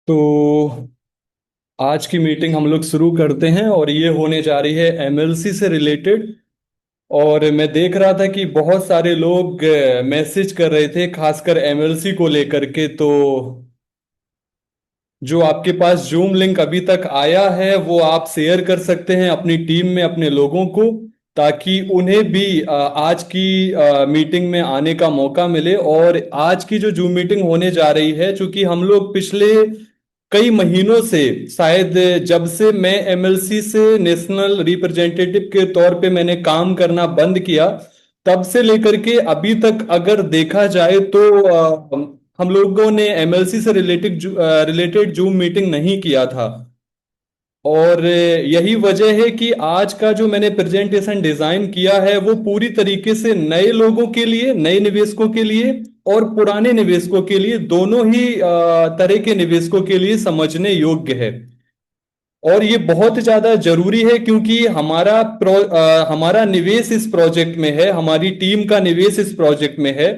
तो आज की मीटिंग हम लोग शुरू करते हैं और ये होने जा रही है एमएलसी से रिलेटेड। और मैं देख रहा था कि बहुत सारे लोग मैसेज कर रहे थे, खासकर एमएलसी को लेकर के। तो जो आपके पास जूम लिंक अभी तक आया है वो आप शेयर कर सकते हैं अपनी टीम में अपने लोगों को, ताकि उन्हें भी आज की मीटिंग में आने का मौका मिले। और आज की जो जूम मीटिंग होने जा रही है, चूंकि हम लोग पिछले कई महीनों से, शायद जब से मैं एमएलसी से नेशनल रिप्रेजेंटेटिव के तौर पे मैंने काम करना बंद किया, तब से लेकर के अभी तक अगर देखा जाए तो हम लोगों ने एमएलसी से रिलेटेड जूम मीटिंग नहीं किया था। और यही वजह है कि आज का जो मैंने प्रेजेंटेशन डिजाइन किया है वो पूरी तरीके से नए लोगों के लिए, नए निवेशकों के लिए और पुराने निवेशकों के लिए, दोनों ही तरह के निवेशकों के लिए समझने योग्य है। और ये बहुत ज्यादा जरूरी है क्योंकि हमारा निवेश इस प्रोजेक्ट में है, हमारी टीम का निवेश इस प्रोजेक्ट में है।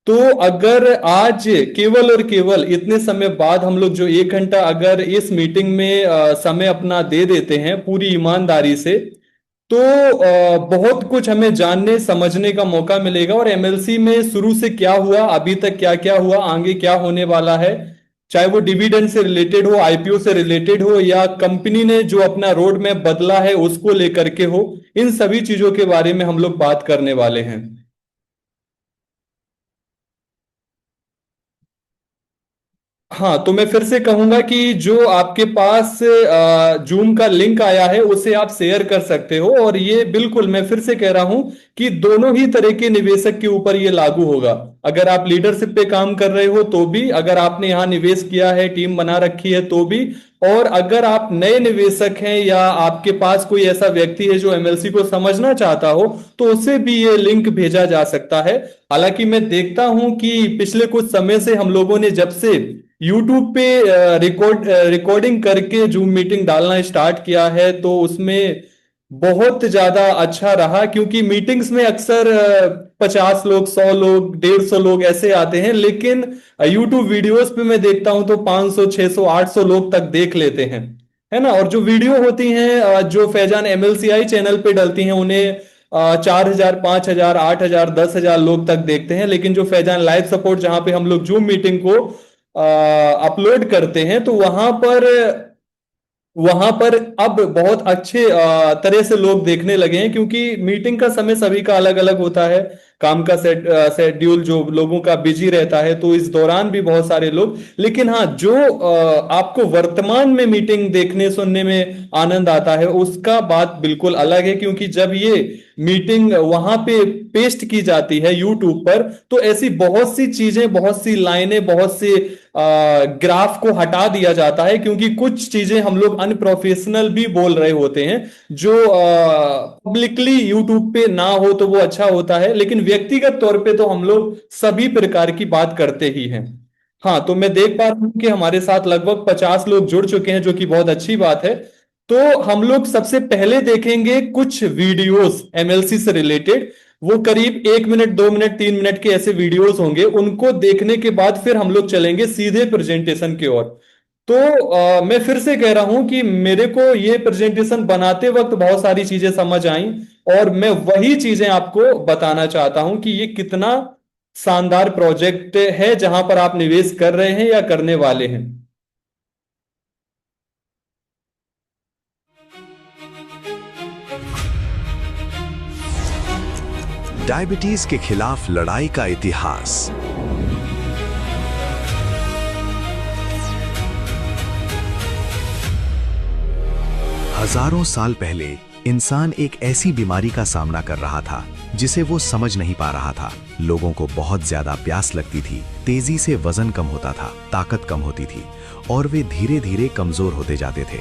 तो अगर आज केवल और केवल इतने समय बाद हम लोग जो 1 घंटा अगर इस मीटिंग में समय अपना दे देते हैं पूरी ईमानदारी से, तो बहुत कुछ हमें जानने समझने का मौका मिलेगा। और एमएलसी में शुरू से क्या हुआ, अभी तक क्या क्या हुआ, आगे क्या होने वाला है, चाहे वो डिविडेंड से रिलेटेड हो, आईपीओ से रिलेटेड हो, या कंपनी ने जो अपना रोड मैप बदला है उसको लेकर के हो, इन सभी चीजों के बारे में हम लोग बात करने वाले हैं। हाँ, तो मैं फिर से कहूंगा कि जो आपके पास जूम का लिंक आया है उसे आप शेयर कर सकते हो। और ये बिल्कुल मैं फिर से कह रहा हूं कि दोनों ही तरह के निवेशक के ऊपर ये लागू होगा। अगर आप लीडरशिप पे काम कर रहे हो तो भी, अगर आपने यहाँ निवेश किया है, टीम बना रखी है तो भी, और अगर आप नए निवेशक हैं या आपके पास कोई ऐसा व्यक्ति है जो एमएलसी को समझना चाहता हो, तो उसे भी ये लिंक भेजा जा सकता है। हालांकि मैं देखता हूं कि पिछले कुछ समय से हम लोगों ने जब से यूट्यूब पे रिकॉर्डिंग करके जूम मीटिंग डालना स्टार्ट किया है, तो उसमें बहुत ज्यादा अच्छा रहा। क्योंकि मीटिंग्स में अक्सर 50 लोग, 100 लोग, 150 लोग ऐसे आते हैं, लेकिन यूट्यूब वीडियोस पे मैं देखता हूं तो 500, 600, 800 लोग तक देख लेते हैं, है ना। और जो वीडियो होती हैं जो फैजान एमएलसीआई चैनल पे डलती हैं, उन्हें 4,000, 5,000, 8,000, 10,000 लोग तक देखते हैं। लेकिन जो फैजान लाइव सपोर्ट, जहां पे हम लोग जूम मीटिंग को अपलोड करते हैं, तो वहां पर अब बहुत अच्छे तरह से लोग देखने लगे हैं। क्योंकि मीटिंग का समय सभी का अलग अलग होता है, काम का शेड्यूल जो लोगों का बिजी रहता है, तो इस दौरान भी बहुत सारे लोग। लेकिन हाँ, जो आपको वर्तमान में मीटिंग देखने सुनने में आनंद आता है उसका बात बिल्कुल अलग है। क्योंकि जब ये मीटिंग वहां पे पेस्ट की जाती है यूट्यूब पर, तो ऐसी बहुत सी चीजें, बहुत सी लाइनें, बहुत सी ग्राफ को हटा दिया जाता है। क्योंकि कुछ चीजें हम लोग अनप्रोफेशनल भी बोल रहे होते हैं, जो पब्लिकली यूट्यूब पे ना हो तो वो अच्छा होता है, लेकिन व्यक्तिगत तौर पे तो हम लोग सभी प्रकार की बात करते ही हैं। हाँ, तो मैं देख पा रहा हूं कि हमारे साथ लगभग 50 लोग जुड़ चुके हैं, जो कि बहुत अच्छी बात है। तो हम लोग सबसे पहले देखेंगे कुछ वीडियोस एमएलसी से रिलेटेड। वो करीब 1 मिनट, 2 मिनट, 3 मिनट के ऐसे वीडियोस होंगे। उनको देखने के बाद फिर हम लोग चलेंगे सीधे प्रेजेंटेशन की ओर। तो मैं फिर से कह रहा हूं कि मेरे को ये प्रेजेंटेशन बनाते वक्त बहुत सारी चीजें समझ आई, और मैं वही चीजें आपको बताना चाहता हूं कि ये कितना शानदार प्रोजेक्ट है जहां पर आप निवेश कर रहे हैं या करने वाले हैं। डायबिटीज के खिलाफ लड़ाई का इतिहास। हजारों साल पहले इंसान एक ऐसी बीमारी का सामना कर रहा था जिसे वो समझ नहीं पा रहा था। लोगों को बहुत ज्यादा प्यास लगती थी, तेजी से वजन कम होता था, ताकत कम होती थी और वे धीरे धीरे कमजोर होते जाते थे।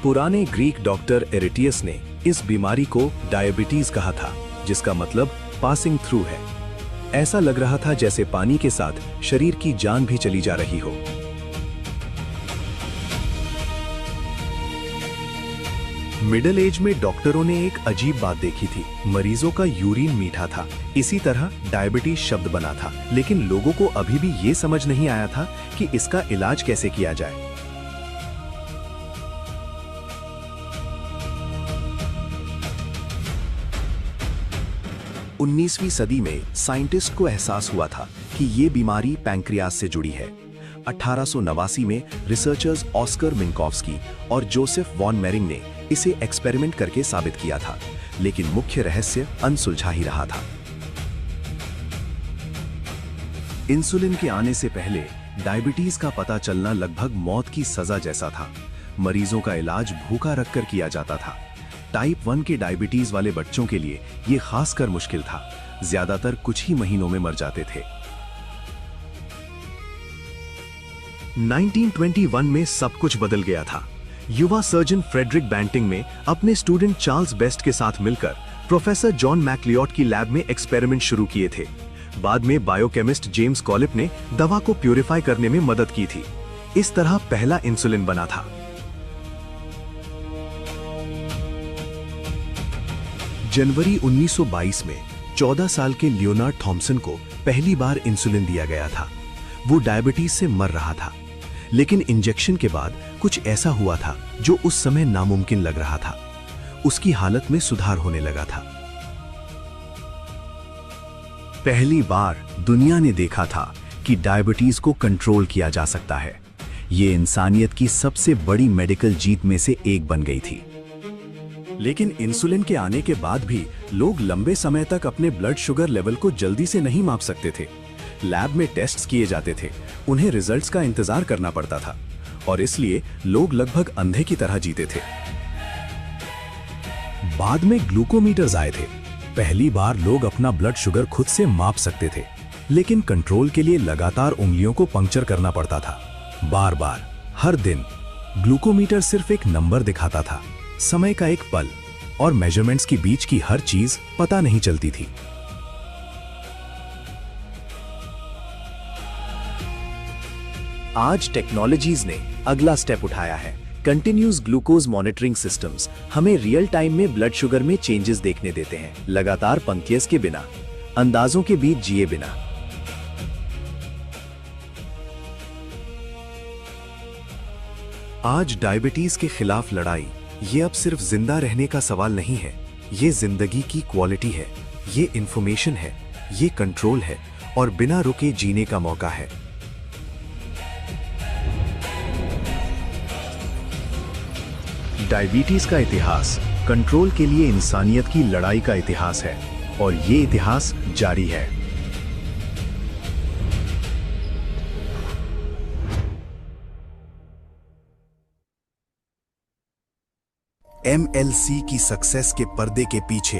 पुराने ग्रीक डॉक्टर एरिटियस ने इस बीमारी को डायबिटीज कहा था, जिसका मतलब पासिंग थ्रू है। ऐसा लग रहा था जैसे पानी के साथ शरीर की जान भी चली जा रही हो। मिडिल एज में डॉक्टरों ने एक अजीब बात देखी थी। मरीजों का यूरिन मीठा था। इसी तरह डायबिटीज शब्द बना था, लेकिन लोगों को अभी भी ये समझ नहीं आया था कि इसका इलाज कैसे किया जाए। उन्नीसवीं सदी में साइंटिस्ट को एहसास हुआ था कि ये बीमारी पैंक्रियास से जुड़ी है। 1889 में रिसर्चर्स ऑस्कर मिन्कोव्स्की और जोसेफ वॉन मेरिंग ने इसे एक्सपेरिमेंट करके साबित किया था, लेकिन मुख्य रहस्य अनसुलझा ही रहा था। इंसुलिन के आने से पहले डायबिटीज का पता चलना लगभग मौत की सजा जैसा था। मरीजों का इलाज भूखा रखकर किया जाता था। टाइप 1 के डायबिटीज वाले बच्चों के लिए यह खासकर मुश्किल था। ज्यादातर कुछ ही महीनों में मर जाते थे। 1921 में सब कुछ बदल गया था। युवा सर्जन फ्रेडरिक बैंटिंग में अपने स्टूडेंट चार्ल्स बेस्ट के साथ मिलकर प्रोफेसर जॉन मैक्लियोट की लैब में एक्सपेरिमेंट शुरू किए थे। बाद में बायोकेमिस्ट जेम्स कॉलिप ने दवा को प्यूरिफाई करने में मदद की थी। इस तरह पहला इंसुलिन बना था। जनवरी 1922 में 14 साल के लियोनार्ड थॉम्सन को पहली बार इंसुलिन दिया गया था। वो डायबिटीज से मर रहा था, लेकिन इंजेक्शन के बाद कुछ ऐसा हुआ था जो उस समय नामुमकिन लग रहा था। उसकी हालत में सुधार होने लगा था। पहली बार दुनिया ने देखा था कि डायबिटीज को कंट्रोल किया जा सकता है। ये इंसानियत की सबसे बड़ी मेडिकल जीत में से एक बन गई थी। लेकिन इंसुलिन के आने के बाद भी लोग लंबे समय तक अपने ब्लड शुगर लेवल को जल्दी से नहीं माप सकते थे। लैब में टेस्ट्स किए जाते थे, उन्हें रिजल्ट्स का इंतजार करना पड़ता था, और इसलिए लोग लगभग अंधे की तरह जीते थे। बाद में ग्लूकोमीटर्स आए थे। पहली बार लोग अपना ब्लड शुगर खुद से माप सकते थे, लेकिन कंट्रोल के लिए लगातार उंगलियों को पंक्चर करना पड़ता था। बार बार, हर दिन। ग्लूकोमीटर सिर्फ एक नंबर दिखाता था, समय का एक पल, और मेजरमेंट्स के बीच की हर चीज पता नहीं चलती थी। आज टेक्नोलॉजीज ने अगला स्टेप उठाया है। कंटिन्यूस ग्लूकोज मॉनिटरिंग सिस्टम्स हमें रियल टाइम में ब्लड शुगर में चेंजेस देखने देते हैं, लगातार पंक्तियों के बिना, अंदाजों के बीच जिए बिना। आज डायबिटीज के खिलाफ लड़ाई ये अब सिर्फ जिंदा रहने का सवाल नहीं है, ये जिंदगी की क्वालिटी है, ये इंफॉर्मेशन है, ये कंट्रोल है, और बिना रुके जीने का मौका है। डायबिटीज का इतिहास कंट्रोल के लिए इंसानियत की लड़ाई का इतिहास है, और ये इतिहास जारी है। MLC की सक्सेस के पर्दे के पीछे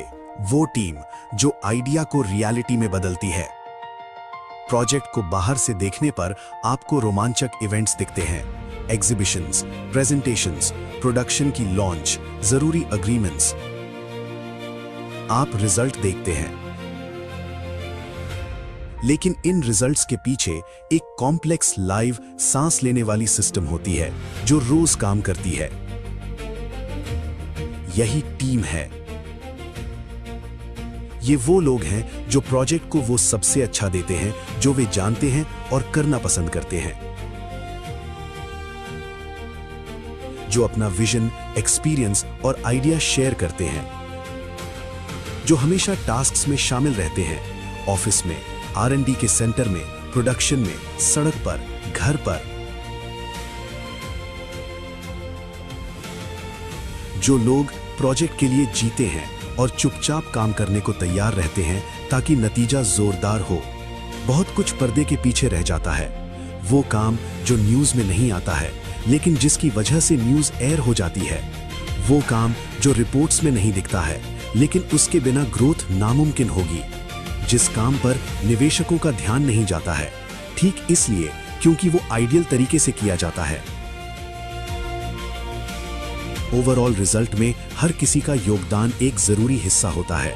वो टीम जो आइडिया को रियलिटी में बदलती है। प्रोजेक्ट को बाहर से देखने पर आपको रोमांचक इवेंट्स दिखते हैं, एग्जीबिशंस, प्रेजेंटेशंस, प्रोडक्शन की लॉन्च, जरूरी अग्रीमेंट्स। आप रिजल्ट देखते हैं, लेकिन इन रिजल्ट्स के पीछे एक कॉम्प्लेक्स, लाइव, सांस लेने वाली सिस्टम होती है जो रोज काम करती है। यही टीम है। ये वो लोग हैं जो प्रोजेक्ट को वो सबसे अच्छा देते हैं जो वे जानते हैं और करना पसंद करते हैं, जो अपना विजन, एक्सपीरियंस और आइडिया शेयर करते हैं, जो हमेशा टास्क्स में शामिल रहते हैं, ऑफिस में, R&D के सेंटर में, प्रोडक्शन में, सड़क पर, घर पर। जो लोग प्रोजेक्ट के लिए जीते हैं और चुपचाप काम करने को तैयार रहते हैं ताकि नतीजा जोरदार हो। बहुत कुछ पर्दे के पीछे रह जाता है, वो काम जो न्यूज़ में नहीं आता है लेकिन जिसकी वजह से न्यूज़ एयर हो जाती है, वो काम जो रिपोर्ट्स में नहीं दिखता है लेकिन उसके बिना ग्रोथ नामुमकिन होगी, जिस काम पर निवेशकों का ध्यान नहीं जाता है, ठीक इसलिए क्योंकि वो आइडियल तरीके से किया जाता है। ओवरऑल रिजल्ट में हर किसी का योगदान एक जरूरी हिस्सा होता है।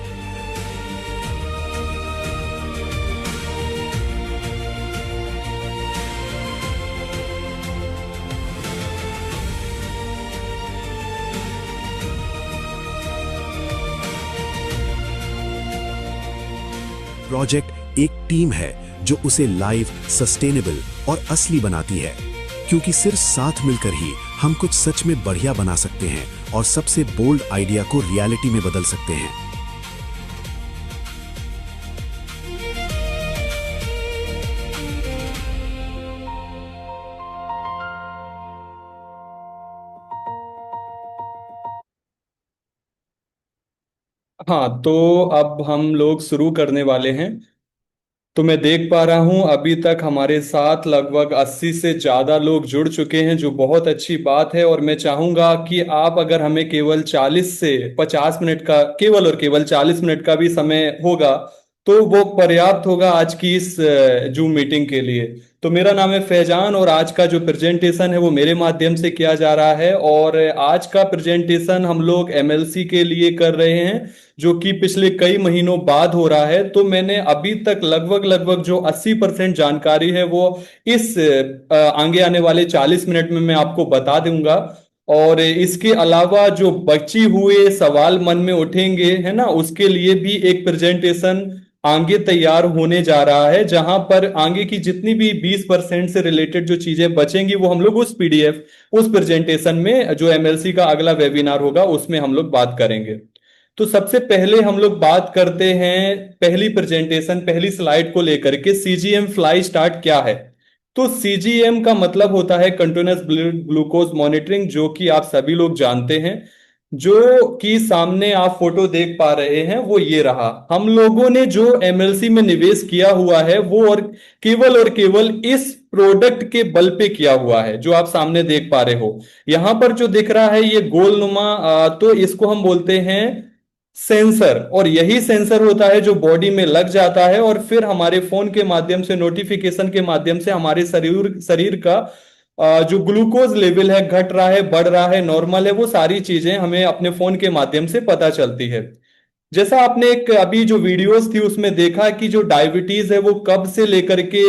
प्रोजेक्ट एक टीम है जो उसे लाइव, सस्टेनेबल और असली बनाती है, क्योंकि सिर्फ साथ मिलकर ही हम कुछ सच में बढ़िया बना सकते हैं और सबसे बोल्ड आइडिया को रियलिटी में बदल सकते हैं। हाँ, तो अब हम लोग शुरू करने वाले हैं। तो मैं देख पा रहा हूं अभी तक हमारे साथ लगभग 80 से ज्यादा लोग जुड़ चुके हैं, जो बहुत अच्छी बात है। और मैं चाहूंगा कि आप अगर हमें केवल 40 से 50 मिनट का, केवल और केवल 40 मिनट का भी समय होगा तो वो पर्याप्त होगा आज की इस जूम मीटिंग के लिए। तो मेरा नाम है फैजान और आज का जो प्रेजेंटेशन है वो मेरे माध्यम से किया जा रहा है। और आज का प्रेजेंटेशन हम लोग एमएलसी के लिए कर रहे हैं, जो कि पिछले कई महीनों बाद हो रहा है। तो मैंने अभी तक लगभग लगभग जो 80% जानकारी है वो इस आगे आने वाले 40 मिनट में मैं आपको बता दूंगा। और इसके अलावा जो बची हुए सवाल मन में उठेंगे है ना, उसके लिए भी एक प्रेजेंटेशन आगे तैयार होने जा रहा है, जहां पर आगे की जितनी भी 20% से रिलेटेड जो चीजें बचेंगी वो हम लोग उस पीडीएफ, उस प्रेजेंटेशन में, जो एमएलसी का अगला वेबिनार होगा उसमें हम लोग बात करेंगे। तो सबसे पहले हम लोग बात करते हैं पहली प्रेजेंटेशन, पहली स्लाइड को लेकर के, सीजीएम फ्लाई स्टार्ट क्या है। तो सीजीएम का मतलब होता है कंटिन्यूअस ग्लूकोज मॉनिटरिंग, जो कि आप सभी लोग जानते हैं। जो कि सामने आप फोटो देख पा रहे हैं वो ये रहा। हम लोगों ने जो एमएलसी में निवेश किया हुआ है वो और केवल इस प्रोडक्ट के बल पे किया हुआ है, जो आप सामने देख पा रहे हो। यहां पर जो दिख रहा है ये गोल नुमा, तो इसको हम बोलते हैं सेंसर। और यही सेंसर होता है जो बॉडी में लग जाता है और फिर हमारे फोन के माध्यम से, नोटिफिकेशन के माध्यम से हमारे शरीर शरीर का जो ग्लूकोज लेवल है, घट रहा है, बढ़ रहा है, नॉर्मल है, वो सारी चीजें हमें अपने फोन के माध्यम से पता चलती है। जैसा आपने एक अभी जो वीडियोस थी उसमें देखा कि जो डायबिटीज है वो कब से लेकर के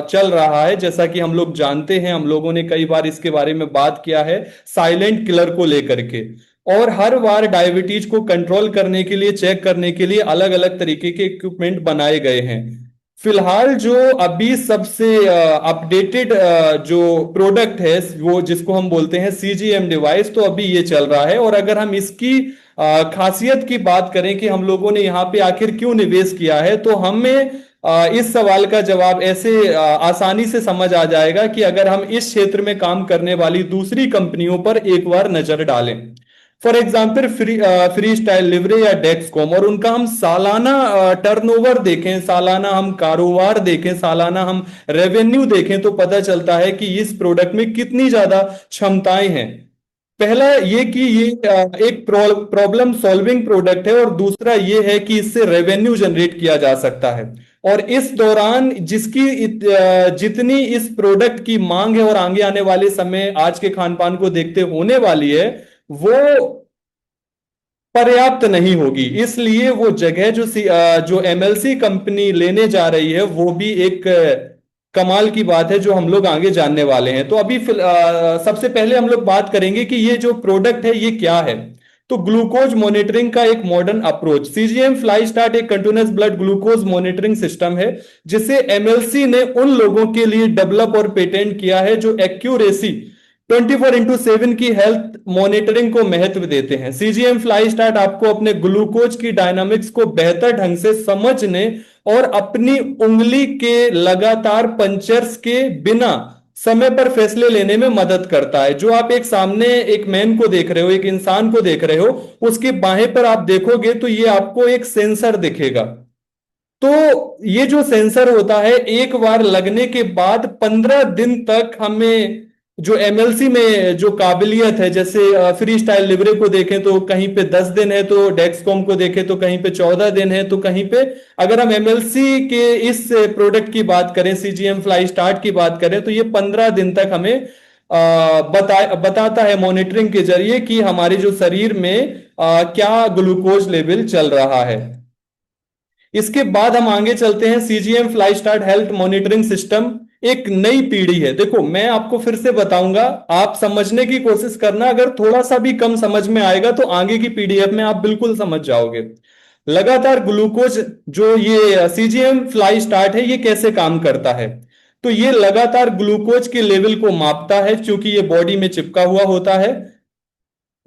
चल रहा है। जैसा कि हम लोग जानते हैं, हम लोगों ने कई बार इसके बारे में बात किया है, साइलेंट किलर को लेकर के। और हर बार डायबिटीज को कंट्रोल करने के लिए, चेक करने के लिए अलग अलग तरीके के इक्विपमेंट बनाए गए हैं। फिलहाल जो अभी सबसे अपडेटेड जो प्रोडक्ट है वो जिसको हम बोलते हैं सीजीएम डिवाइस, तो अभी ये चल रहा है। और अगर हम इसकी खासियत की बात करें कि हम लोगों ने यहाँ पे आखिर क्यों निवेश किया है, तो हमें इस सवाल का जवाब ऐसे आसानी से समझ आ जाएगा कि अगर हम इस क्षेत्र में काम करने वाली दूसरी कंपनियों पर एक बार नजर डालें। फॉर एग्जाम्पल फ्री स्टाइल लिवरे या डेक्सकॉम, और उनका हम सालाना टर्नओवर देखें, सालाना हम कारोबार देखें, सालाना हम रेवेन्यू देखें, तो पता चलता है कि इस प्रोडक्ट में कितनी ज्यादा क्षमताएं हैं। पहला ये कि ये एक प्रॉब्लम सॉल्विंग प्रोडक्ट है, और दूसरा ये है कि इससे रेवेन्यू जनरेट किया जा सकता है। और इस दौरान जिसकी जितनी इस प्रोडक्ट की मांग है और आगे आने वाले समय आज के खान पान को देखते होने वाली है, वो पर्याप्त नहीं होगी। इसलिए वो जगह जो एमएलसी कंपनी लेने जा रही है वो भी एक कमाल की बात है, जो हम लोग आगे जानने वाले हैं। तो अभी सबसे पहले हम लोग बात करेंगे कि ये जो प्रोडक्ट है ये क्या है। तो ग्लूकोज मॉनिटरिंग का एक modern approach, CGM fly start एक continuous blood glucose monitoring system है, जिसे एमएलसी ने उन लोगों के लिए डेवलप और पेटेंट किया है जो एक्यूरेसी 24/7 की हेल्थ मॉनिटरिंग को महत्व देते हैं। सीजीएम फ्लाई स्टार्ट आपको अपने ग्लूकोज की डायनामिक्स को बेहतर ढंग से समझने और अपनी उंगली के लगातार पंचर्स के बिना समय पर फैसले लेने में मदद करता है। जो आप एक सामने एक मैन को देख रहे हो, एक इंसान को देख रहे हो, उसके बाहें पर आप देखोगे तो ये आपको एक सेंसर दिखेगा। तो ये जो सेंसर होता है, एक बार लगने के बाद 15 दिन तक हमें जो एमएलसी में जो काबिलियत है, जैसे फ्री स्टाइल लिवरे को देखें तो कहीं पे 10 दिन है, तो डेक्सकॉम को देखें तो कहीं पे 14 दिन है, तो कहीं पे, अगर हम एमएलसी के इस प्रोडक्ट की बात करें, सीजीएम फ्लाई स्टार्ट की बात करें, तो ये 15 दिन तक हमें बताता है मॉनिटरिंग के जरिए कि हमारे जो शरीर में क्या ग्लूकोज लेवल चल रहा है। इसके बाद हम आगे चलते हैं। CGM fly start health monitoring system एक नई पीढ़ी है। देखो, मैं आपको फिर से बताऊंगा, आप समझने की कोशिश करना, अगर थोड़ा सा भी कम समझ में आएगा तो आगे की पीडीएफ में आप बिल्कुल समझ जाओगे। लगातार ग्लूकोज, जो ये सीजीएम फ्लाई स्टार्ट है, ये कैसे काम करता है? तो ये लगातार ग्लूकोज के लेवल को मापता है, क्योंकि ये बॉडी में चिपका हुआ होता है।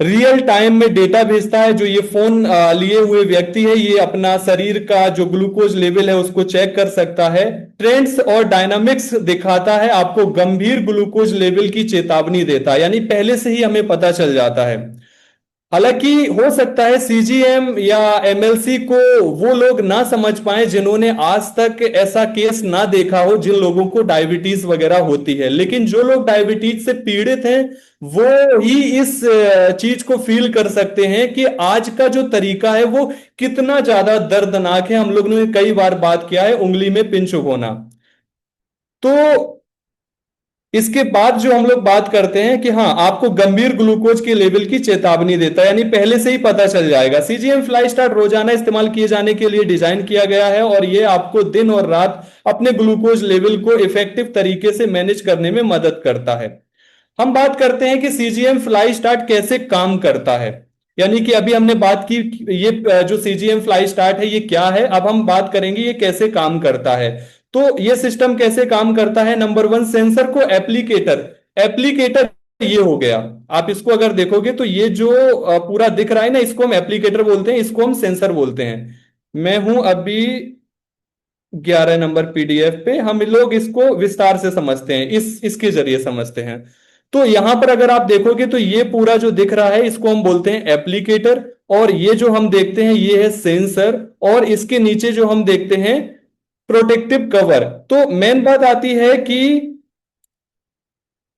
रियल टाइम में डेटा भेजता है। जो ये फोन लिए हुए व्यक्ति है, ये अपना शरीर का जो ग्लूकोज लेवल है उसको चेक कर सकता है। ट्रेंड्स और डायनामिक्स दिखाता है, आपको गंभीर ग्लूकोज लेवल की चेतावनी देता है, यानी पहले से ही हमें पता चल जाता है। हालांकि हो सकता है सीजीएम या एमएलसी को वो लोग ना समझ पाए जिन्होंने आज तक ऐसा केस ना देखा हो, जिन लोगों को डायबिटीज वगैरह होती है। लेकिन जो लोग डायबिटीज से पीड़ित हैं वो ही इस चीज को फील कर सकते हैं कि आज का जो तरीका है वो कितना ज्यादा दर्दनाक है। हम लोग ने कई बार बात किया है उंगली में पिंच होना। तो इसके बाद जो हम लोग बात करते हैं कि हाँ, आपको गंभीर ग्लूकोज के लेवल की चेतावनी देता है, यानी पहले से ही पता चल जाएगा। सीजीएम फ्लाई स्टार्ट रोजाना इस्तेमाल किए जाने के लिए डिजाइन किया गया है, और ये आपको दिन और रात अपने ग्लूकोज लेवल को इफेक्टिव तरीके से मैनेज करने में मदद करता है। हम बात करते हैं कि सीजीएम फ्लाई स्टार्ट कैसे काम करता है, यानी कि अभी हमने बात की ये जो सीजीएम फ्लाई स्टार्ट है ये क्या है, अब हम बात करेंगे ये कैसे काम करता है। तो ये सिस्टम कैसे काम करता है? नंबर वन, सेंसर को एप्लीकेटर। एप्लीकेटर ये हो गया, आप इसको अगर देखोगे तो ये जो पूरा दिख रहा है ना, इसको हम एप्लीकेटर बोलते हैं, इसको हम सेंसर बोलते हैं। मैं हूं अभी 11 नंबर पीडीएफ पे, हम लोग इसको विस्तार से समझते हैं, इसके जरिए समझते हैं। तो यहां पर अगर आप देखोगे तो ये पूरा जो दिख रहा है इसको हम बोलते हैं एप्लीकेटर, और ये जो हम देखते हैं ये है सेंसर, और इसके नीचे जो हम देखते हैं प्रोटेक्टिव कवर। तो मेन बात आती है कि,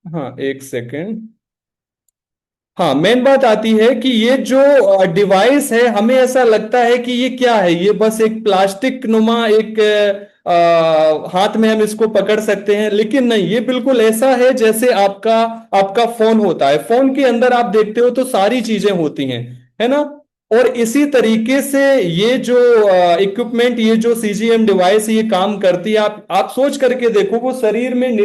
हाँ एक सेकेंड, हाँ मेन बात आती है कि ये जो डिवाइस है, हमें ऐसा लगता है कि ये क्या है, ये बस एक प्लास्टिक नुमा एक हाथ में हम इसको पकड़ सकते हैं, लेकिन नहीं, ये बिल्कुल ऐसा है जैसे आपका आपका फोन होता है। फोन के अंदर आप देखते हो तो सारी चीजें होती हैं, है ना? और इसी तरीके से ये जो इक्विपमेंट, ये जो सीजीएम डिवाइस ये काम करती है। आप सोच करके देखो, वो शरीर में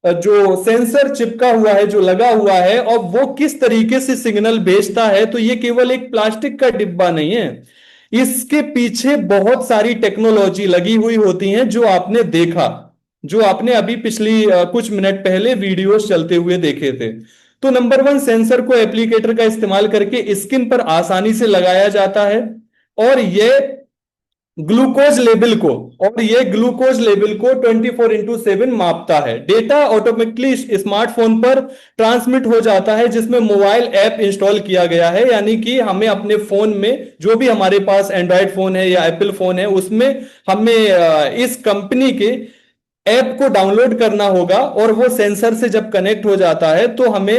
जो सेंसर चिपका हुआ है, जो लगा हुआ है, और वो किस तरीके से सिग्नल भेजता है। तो ये केवल एक प्लास्टिक का डिब्बा नहीं है, इसके पीछे बहुत सारी टेक्नोलॉजी लगी हुई होती हैं, जो आपने देखा, जो आपने अभी पिछली कुछ मिनट पहले वीडियोस चलते हुए देखे थे। तो नंबर वन, सेंसर को एप्लीकेटर का इस्तेमाल करके स्किन पर आसानी से लगाया जाता है, और ये ग्लूकोज लेवल को और ये ग्लूकोज लेवल को 24/7 मापता है। डेटा ऑटोमेटिकली स्मार्टफोन पर ट्रांसमिट हो जाता है, जिसमें मोबाइल ऐप इंस्टॉल किया गया है, यानी कि हमें अपने फोन में, जो भी हमारे पास एंड्रॉयड फोन है या एप्पल फोन है, उसमें हमें इस कंपनी के ऐप को डाउनलोड करना होगा, और वो सेंसर से जब कनेक्ट हो जाता है तो हमें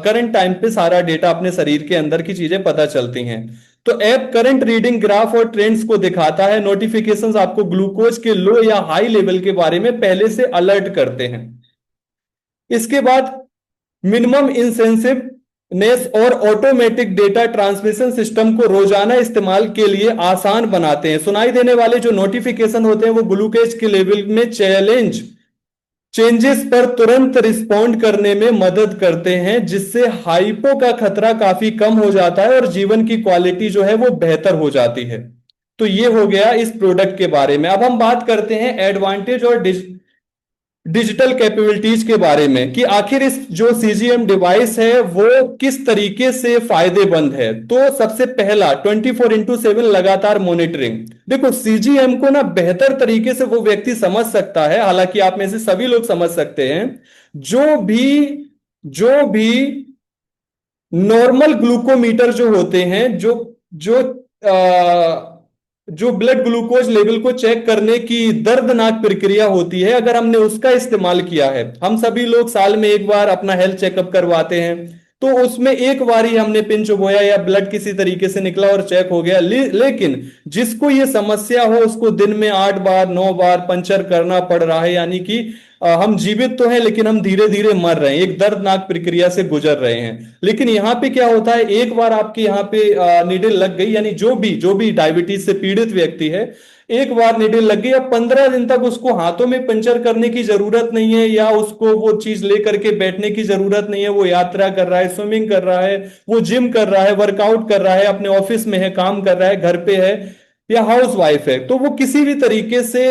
करंट टाइम पे सारा डेटा अपने शरीर के अंदर की चीजें पता चलती हैं। तो ऐप करंट रीडिंग ग्राफ और ट्रेंड्स को दिखाता है। नोटिफिकेशंस आपको ग्लूकोज के लो या हाई लेवल के बारे में पहले से अलर्ट करते हैं। इसके बाद मिनिमम इंसेंसिवनेस और ऑटोमेटिक डेटा ट्रांसमिशन सिस्टम को रोजाना इस्तेमाल के लिए आसान बनाते हैं। सुनाई देने वाले जो नोटिफिकेशन होते हैं वो ग्लूकोज के लेवल में चेंजेस पर तुरंत रिस्पॉन्ड करने में मदद करते हैं, जिससे हाइपो का खतरा काफी कम हो जाता है और जीवन की क्वालिटी जो है वो बेहतर हो जाती है। तो ये हो गया इस प्रोडक्ट के बारे में। अब हम बात करते हैं एडवांटेज और डिजिटल कैपेबिलिटीज के बारे में, कि आखिर इस जो सीजीएम डिवाइस है वो किस तरीके से फायदेमंद है। तो सबसे पहला, 24/7 लगातार मॉनिटरिंग। देखो, सीजीएम को ना बेहतर तरीके से वो व्यक्ति समझ सकता है, हालांकि आप में से सभी लोग समझ सकते हैं, जो भी नॉर्मल ग्लूकोमीटर जो होते हैं, जो जो जो ब्लड ग्लूकोज लेवल को चेक करने की दर्दनाक प्रक्रिया होती है, अगर हमने उसका इस्तेमाल किया है, हम सभी लोग साल में एक बार अपना हेल्थ चेकअप करवाते हैं, तो उसमें एक बार ही हमने पिंच बोया या ब्लड किसी तरीके से निकला और चेक हो गया। लेकिन जिसको ये समस्या हो उसको दिन में 8 बार 9 बार पंचर करना पड़ रहा है, यानी कि हम जीवित तो हैं लेकिन हम धीरे धीरे मर रहे हैं, एक दर्दनाक प्रक्रिया से गुजर रहे हैं। लेकिन यहाँ पे क्या होता है, एक बार आपके यहाँ पे नीडल लग गई, यानी जो भी डायबिटीज से पीड़ित व्यक्ति है, एक बार निडिल लग गई, अब 15 दिन तक उसको हाथों में पंचर करने की जरूरत नहीं है, या उसको वो चीज लेकर के बैठने की जरूरत नहीं है। वो यात्रा कर रहा है, स्विमिंग कर रहा है, वो जिम कर रहा है, वर्कआउट कर रहा है, अपने ऑफिस में है, काम कर रहा है, घर पे है, या हाउस वाइफ है, तो वो किसी भी तरीके से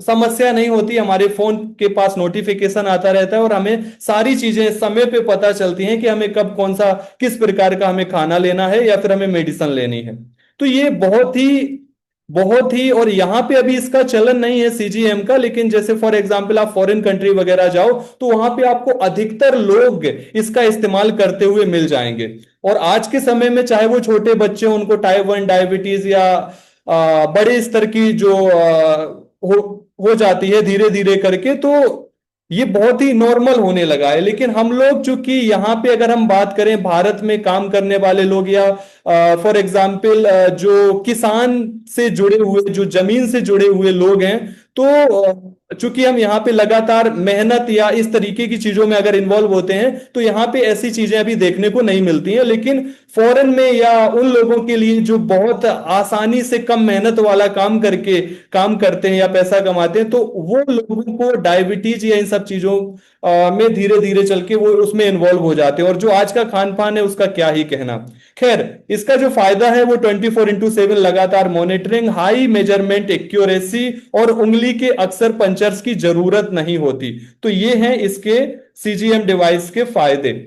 समस्या नहीं होती। हमारे फोन के पास नोटिफिकेशन आता रहता है और हमें सारी चीजें समय पे पता चलती हैं कि हमें कब कौन सा किस प्रकार का हमें खाना लेना है या फिर हमें मेडिसिन लेनी है। तो ये बहुत ही और यहाँ पे अभी इसका चलन नहीं है सीजीएम का, लेकिन जैसे फॉर एग्जांपल आप फॉरेन कंट्री वगैरह जाओ तो वहां पे आपको अधिकतर लोग इसका इस्तेमाल करते हुए मिल जाएंगे। और आज के समय में चाहे वो छोटे बच्चे हों, उनको टाइप 1 डायबिटीज या बड़े स्तर की जो हो जाती है धीरे धीरे करके, तो ये बहुत ही नॉर्मल होने लगा है। लेकिन हम लोग चूंकि यहाँ पे अगर हम बात करें भारत में काम करने वाले लोग, या फॉर एग्जाम्पल जो किसान से जुड़े हुए, जो जमीन से जुड़े हुए लोग हैं, तो चूंकि हम यहाँ पे लगातार मेहनत या इस तरीके की चीजों में अगर इन्वॉल्व होते हैं, तो यहाँ पे ऐसी चीजें अभी देखने को नहीं मिलती हैं। लेकिन फॉरेन में या उन लोगों के लिए जो बहुत आसानी से कम मेहनत वाला काम करके काम करते हैं या पैसा कमाते हैं, तो वो लोगों को डायबिटीज या इन सब चीजों में धीरे धीरे चल के वो उसमें इन्वॉल्व हो जाते हैं। और जो आज का खान पान है उसका क्या ही कहना। खैर, इसका जो फायदा है वो 24/7 लगातार मॉनिटरिंग, हाई मेजरमेंट एक्यूरेसी, और उंगली के अक्सर पंचर्स की जरूरत नहीं होती। तो ये हैं इसके सीजीएम डिवाइस के फायदे।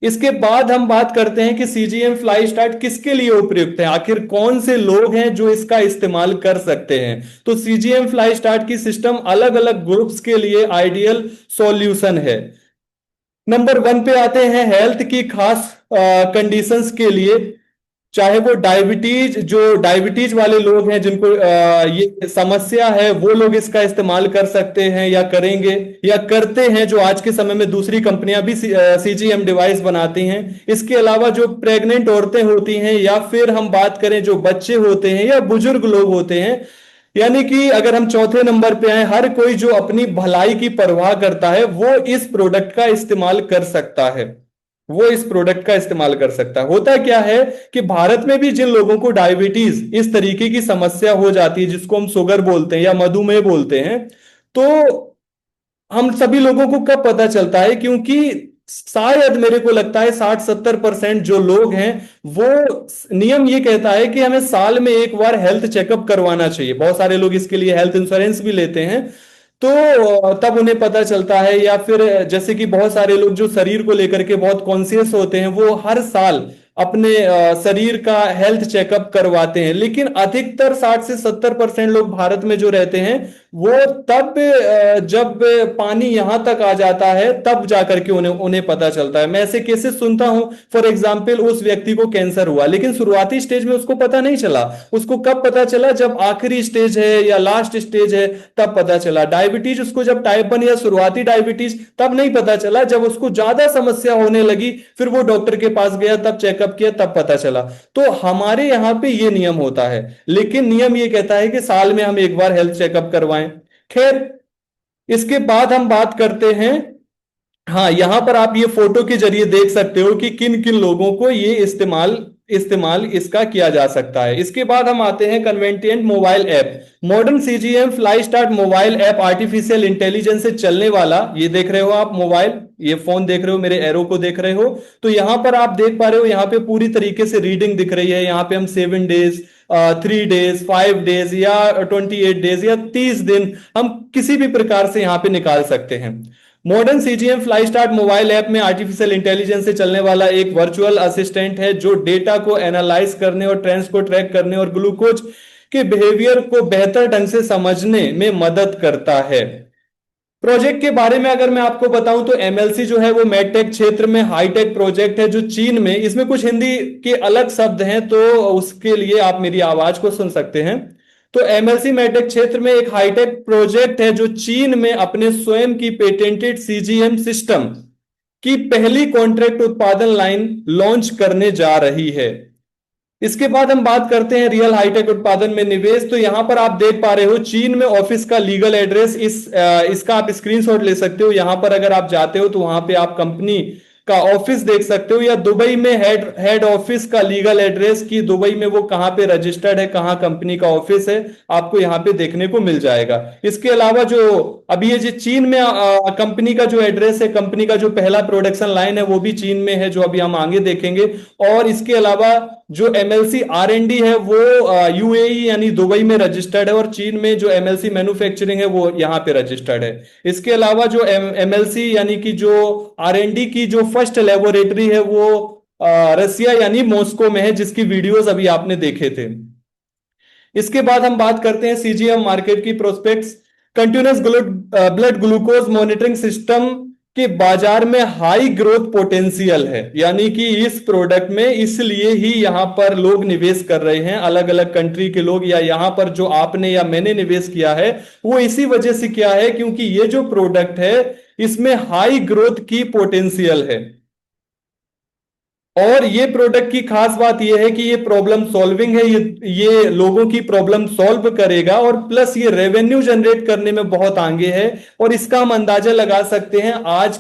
इसके बाद हम बात करते हैं कि सीजीएम फ्लाई स्टार्ट किसके लिए उपयुक्त है, आखिर कौन से लोग हैं जो इसका इस्तेमाल कर सकते हैं। तो सीजीएम फ्लाई स्टार्ट की सिस्टम अलग अलग ग्रुप्स के लिए आइडियल सॉल्यूशन है। नंबर 1 पे आते हैं हेल्थ की खास कंडीशंस के लिए, चाहे वो डायबिटीज वाले लोग हैं जिनको ये समस्या है, वो लोग इसका इस्तेमाल कर सकते हैं या करेंगे या करते हैं, जो आज के समय में दूसरी कंपनियां भी सीजीएम डिवाइस बनाती हैं। इसके अलावा जो प्रेग्नेंट औरतें होती हैं, या फिर हम बात करें जो बच्चे होते हैं या बुजुर्ग लोग होते हैं, यानी कि अगर हम चौथे नंबर पे आए, हर कोई जो अपनी भलाई की परवाह करता है वो इस प्रोडक्ट का इस्तेमाल कर सकता है। वो इस प्रोडक्ट का इस्तेमाल कर सकता है। होता क्या है कि भारत में भी जिन लोगों को डायबिटीज इस तरीके की समस्या हो जाती है, जिसको हम शुगर बोलते हैं या मधुमेह बोलते हैं, तो हम सभी लोगों को कब पता चलता है, क्योंकि शायद मेरे को लगता है 60-70% जो लोग हैं, वो नियम ये कहता है कि हमें साल में एक बार हेल्थ चेकअप करवाना चाहिए। बहुत सारे लोग इसके लिए हेल्थ इंश्योरेंस भी लेते हैं, तो तब उन्हें पता चलता है। या फिर जैसे कि बहुत सारे लोग जो शरीर को लेकर के बहुत कॉन्शियस होते हैं, वो हर साल अपने शरीर का हेल्थ चेकअप करवाते हैं। लेकिन अधिकतर 60 से 70% लोग भारत में जो रहते हैं, वो तब जब पानी यहां तक आ जाता है तब जाकर के उन्हें उन्हें पता चलता है। मैं ऐसे केसेस सुनता हूं, फॉर एग्जाम्पल उस व्यक्ति को कैंसर हुआ, लेकिन शुरुआती स्टेज में उसको पता नहीं चला। उसको कब पता चला, जब आखिरी स्टेज है या लास्ट स्टेज है तब पता चला। डायबिटीज उसको जब टाइप 1 या शुरुआती डायबिटीज तब नहीं पता चला, जब उसको ज्यादा समस्या होने लगी, फिर वो डॉक्टर के पास गया, तब चेकअप किया, तब पता चला। तो हमारे यहां पे ये नियम होता है, लेकिन नियम ये कहता है कि साल में हम एक बार हेल्थ चेकअप करवाएं। खैर, इसके बाद हम बात करते हैं, हाँ, यहां पर आप ये फोटो के जरिए देख सकते हो कि किन किन लोगों को ये इस्तेमाल इस्तेमाल इसका किया जा सकता है। इसके बाद हम आते हैं convenient mobile app. Modern CGM fly start mobile app artificial intelligence से चलने वाला, ये देख रहे हो आप मोबाइल, ये फोन देख रहे हो, मेरे एरो को देख रहे हो, तो यहां पर आप देख पा रहे हो, यहां पे पूरी तरीके से रीडिंग दिख रही है। यहां पे हम 7 डेज, 3 डेज, 5 डेज या 28 डेज या 30 दिन हम किसी भी प्रकार से यहां पे निकाल सकते हैं। Modern CGM fly start mobile app में आर्टिफिशियल इंटेलिजेंस से चलने वाला एक वर्चुअल असिस्टेंट है, जो डेटा को एनालाइज करने और ट्रेंड्स को ट्रैक करने और ग्लूकोज के बिहेवियर को बेहतर ढंग से समझने में मदद करता है। प्रोजेक्ट के बारे में अगर मैं आपको बताऊं तो एमएलसी जो है वो मेडटेक क्षेत्र में हाईटेक प्रोजेक्ट है, जो चीन में, इसमें कुछ हिंदी के अलग शब्द हैं तो उसके लिए आप मेरी आवाज को सुन सकते हैं। तो एमएलसी मेडटेक क्षेत्र में एक हाईटेक प्रोजेक्ट है जो चीन में अपने स्वयं की पेटेंटेड सीजीएम सिस्टम की पहली कॉन्ट्रैक्ट उत्पादन लाइन लॉन्च करने जा रही है। इसके बाद हम बात करते हैं रियल हाईटेक उत्पादन में निवेश। तो यहां पर आप देख पा रहे हो चीन में ऑफिस का लीगल एड्रेस, इसका आप स्क्रीनशॉट ले सकते हो। यहां पर अगर आप जाते हो तो वहां पे आप कंपनी का ऑफिस देख सकते हो, या दुबई में हेड ऑफिस का लीगल एड्रेस कि दुबई में वो कहाँ पे रजिस्टर्ड है, कहाँ कंपनी का ऑफिस है, आपको यहाँ पे देखने को मिल जाएगा। इसके अलावा जो अभी ये जो चीन में कंपनी का जो एड्रेस है, कंपनी का जो पहला प्रोडक्शन लाइन है वो भी चीन में है, जो अभी हम आगे देखेंगे। और इसके अलावा जो एमएलसी आर&डी है वो यूएई यानी दुबई में रजिस्टर्ड है, और चीन में जो एमएलसी मैन्युफैक्चरिंग है वो यहाँ पे रजिस्टर्ड है। इसके अलावा जो एमएलसी यानी कि जो आर&डी की जो फर्स्ट लेबोरेटरी है वो रसिया यानी मॉस्को में है, जिसकी वीडियोस अभी आपने देखे थे। इसके बाद हम बात करते हैं सीजीएम मार्केट की prospects. Continuous blood glucose monitoring system के बाजार में हाई ग्रोथ पोटेंशियल है, यानी कि इस प्रोडक्ट में इसलिए ही यहां पर लोग निवेश कर रहे हैं, अलग अलग कंट्री के लोग, या यहां पर जो आपने या मैंने निवेश किया है वो इसी वजह से किया है क्योंकि ये जो प्रोडक्ट है इसमें हाई ग्रोथ की पोटेंशियल है। और ये प्रोडक्ट की खास बात ये है कि ये प्रॉब्लम सॉल्विंग है, ये लोगों की प्रॉब्लम सॉल्व करेगा, और प्लस ये रेवेन्यू जनरेट करने में बहुत आगे है। और इसका हम अंदाजा लगा सकते हैं आज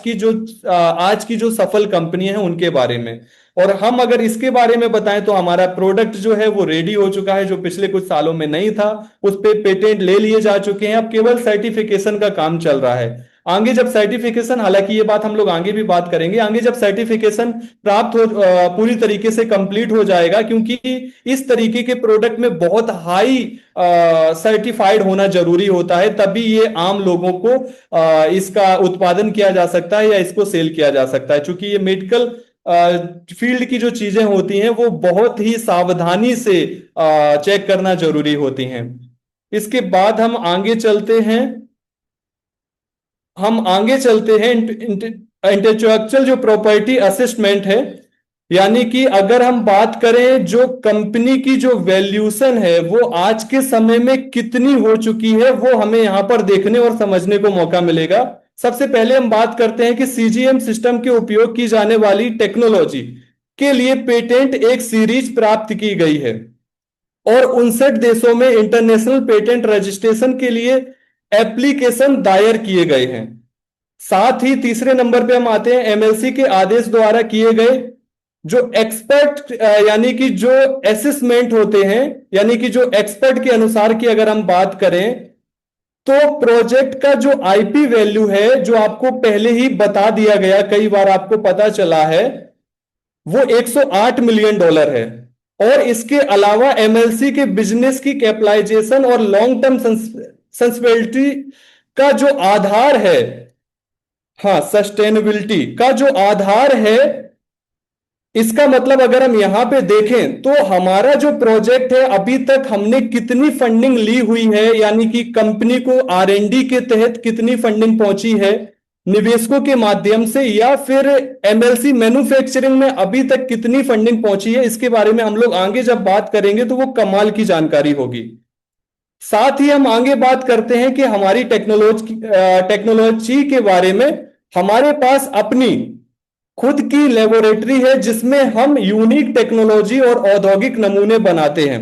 की जो सफल कंपनी है उनके बारे में। और हम अगर इसके बारे में बताएं तो हमारा प्रोडक्ट जो है वो रेडी हो चुका है, जो पिछले कुछ सालों में नहीं था, उस पे पेटेंट ले लिए जा चुके हैं, अब केवल सर्टिफिकेशन का काम चल रहा है। आगे जब सर्टिफिकेशन, हालांकि ये बात हम लोग आगे भी बात करेंगे, आगे जब सर्टिफिकेशन प्राप्त हो पूरी तरीके से कंप्लीट हो जाएगा, क्योंकि इस तरीके के प्रोडक्ट में बहुत हाई सर्टिफाइड होना जरूरी होता है, तभी ये आम लोगों को इसका उत्पादन किया जा सकता है या इसको सेल किया जा सकता है। चूंकि ये मेडिकल फील्ड की जो चीजें होती हैं वो बहुत ही सावधानी से चेक करना जरूरी होती हैं। इसके बाद हम आगे चलते हैं इंटेलेक्चुअल जो प्रॉपर्टी असेसमेंट है, यानी कि अगर हम बात करें जो कंपनी की जो वैल्यूएशन है वो आज के समय में कितनी हो चुकी है, वो हमें यहां पर देखने और समझने को मौका मिलेगा। सबसे पहले हम बात करते हैं कि सीजीएम सिस्टम के उपयोग की जाने वाली टेक्नोलॉजी के लिए पेटेंट एक सीरीज प्राप्त की गई है और 59 देशों में इंटरनेशनल पेटेंट रजिस्ट्रेशन के लिए एप्लीकेशन दायर किए गए हैं। साथ ही तीसरे नंबर पे हम आते हैं एमएलसी के आदेश द्वारा किए गए जो एक्सपर्ट यानी कि जो असेसमेंट होते हैं, यानी कि जो एक्सपर्ट के अनुसार की अगर हम बात करें तो प्रोजेक्ट का जो आईपी वैल्यू है, जो आपको पहले ही बता दिया गया, कई बार आपको पता चला है, वो $108 मिलियन है। और इसके अलावा एमएलसी के बिजनेस की कैपिटलाइजेशन और लॉन्ग टर्म सस्टेनेबिलिटी का जो आधार है, हाँ सस्टेनेबिलिटी का जो आधार है, इसका मतलब अगर हम यहां पे देखें तो हमारा जो प्रोजेक्ट है अभी तक हमने कितनी फंडिंग ली हुई है, यानी कि कंपनी को आर&डी के तहत कितनी फंडिंग पहुंची है निवेशकों के माध्यम से, या फिर एमएलसी मैन्युफैक्चरिंग में अभी तक कितनी फंडिंग पहुंची है, इसके बारे में हम लोग आगे जब बात करेंगे तो वो कमाल की जानकारी होगी। साथ ही हम आगे बात करते हैं कि हमारी टेक्नोलॉजी के बारे में। हमारे पास अपनी खुद की लेबोरेटरी है जिसमें हम यूनिक टेक्नोलॉजी और औद्योगिक नमूने बनाते हैं,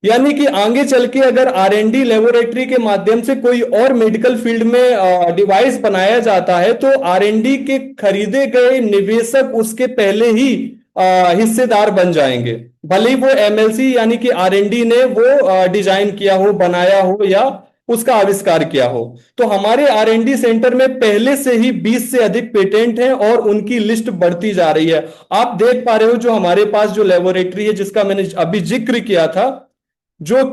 यानी कि आगे चल के अगर आर&डी लेबोरेटरी के माध्यम से कोई और मेडिकल फील्ड में डिवाइस बनाया जाता है तो आर&डी के खरीदे गए निवेशक उसके पहले ही हिस्सेदार बन जाएंगे, भले ही वो एमएलसी यानी कि आर&डी ने वो डिजाइन किया हो, बनाया हो या उसका आविष्कार किया हो। तो हमारे आर&डी सेंटर में पहले से ही 20 से अधिक पेटेंट हैं और उनकी लिस्ट बढ़ती जा रही है। आप देख पा रहे हो जो हमारे पास जो लेबोरेटरी है जिसका मैंने अभी जिक्र किया था, जो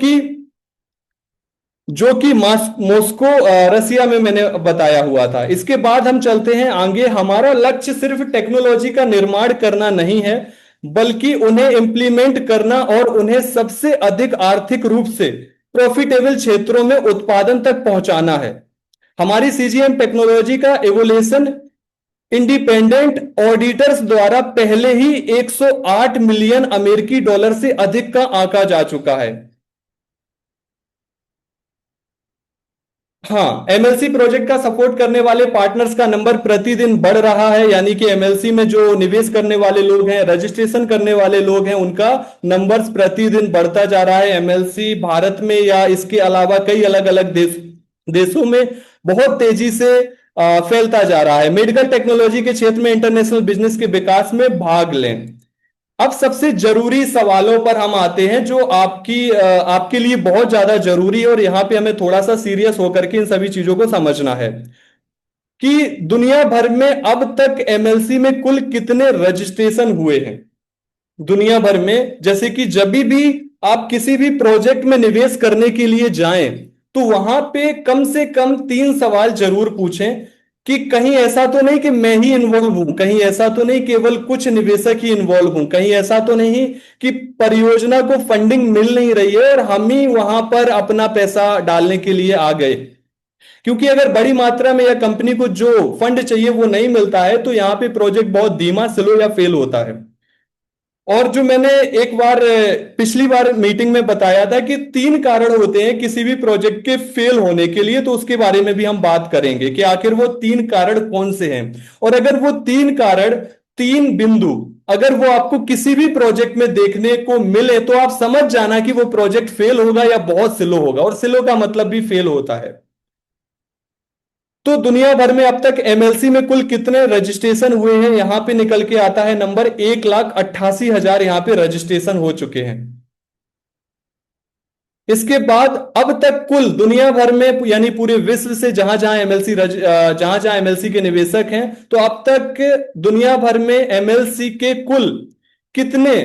कि मॉस्को रसिया में मैंने बताया हुआ था। इसके बाद हम चलते हैं आगे। हमारा लक्ष्य सिर्फ टेक्नोलॉजी का निर्माण करना नहीं है, बल्कि उन्हें इंप्लीमेंट करना और उन्हें सबसे अधिक आर्थिक रूप से प्रॉफिटेबल क्षेत्रों में उत्पादन तक पहुंचाना है। हमारी सीजीएम टेक्नोलॉजी का एवोल्यूशन इंडिपेंडेंट ऑडिटर्स द्वारा पहले ही 108 मिलियन अमेरिकी डॉलर से अधिक का आंका जा चुका है। हाँ, एमएलसी प्रोजेक्ट का सपोर्ट करने वाले पार्टनर्स का नंबर प्रतिदिन बढ़ रहा है, यानी कि एमएलसी में जो निवेश करने वाले लोग हैं, रजिस्ट्रेशन करने वाले लोग हैं, उनका नंबर्स प्रतिदिन बढ़ता जा रहा है। एमएलसी भारत में या इसके अलावा कई अलग अलग देशों में बहुत तेजी से फैलता जा रहा है। मेडिकल टेक्नोलॉजी के क्षेत्र में इंटरनेशनल बिजनेस के विकास में भाग लें। अब सबसे जरूरी सवालों पर हम आते हैं जो आपके लिए बहुत ज्यादा जरूरी है, और यहां पे हमें थोड़ा सा सीरियस होकर के इन सभी चीजों को समझना है कि दुनिया भर में अब तक एमएलसी में कुल कितने रजिस्ट्रेशन हुए हैं दुनिया भर में। जैसे कि जब भी आप किसी भी प्रोजेक्ट में निवेश करने के लिए जाएं तो वहां पे कम से कम 3 सवाल जरूर पूछें कि कहीं ऐसा तो नहीं कि मैं ही इन्वॉल्व हूं, कहीं ऐसा तो नहीं केवल कुछ निवेशक ही इन्वॉल्व हूं, कहीं ऐसा तो नहीं कि परियोजना को फंडिंग मिल नहीं रही है और हम ही वहां पर अपना पैसा डालने के लिए आ गए। क्योंकि अगर बड़ी मात्रा में या कंपनी को जो फंड चाहिए वो नहीं मिलता है तो यहां पे प्रोजेक्ट बहुत धीमा, स्लो या फेल होता है। और जो मैंने एक बार पिछली बार मीटिंग में बताया था कि 3 कारण होते हैं किसी भी प्रोजेक्ट के फेल होने के लिए, तो उसके बारे में भी हम बात करेंगे कि आखिर वो 3 कारण कौन से हैं। और अगर वो 3 कारण, 3 बिंदु अगर वो आपको किसी भी प्रोजेक्ट में देखने को मिले तो आप समझ जाना कि वो प्रोजेक्ट फेल होगा या बहुत स्लो होगा, और स्लो का मतलब भी फेल होता है। तो दुनिया भर में अब तक एमएलसी में कुल कितने रजिस्ट्रेशन हुए हैं, यहां पे निकल के आता है नंबर 1,88,000 यहां पे रजिस्ट्रेशन हो चुके हैं। इसके बाद अब तक कुल दुनिया भर में यानी पूरे विश्व से जहां जहां एमएलसी के निवेशक हैं, तो अब तक दुनिया भर में एमएलसी के कुल कितने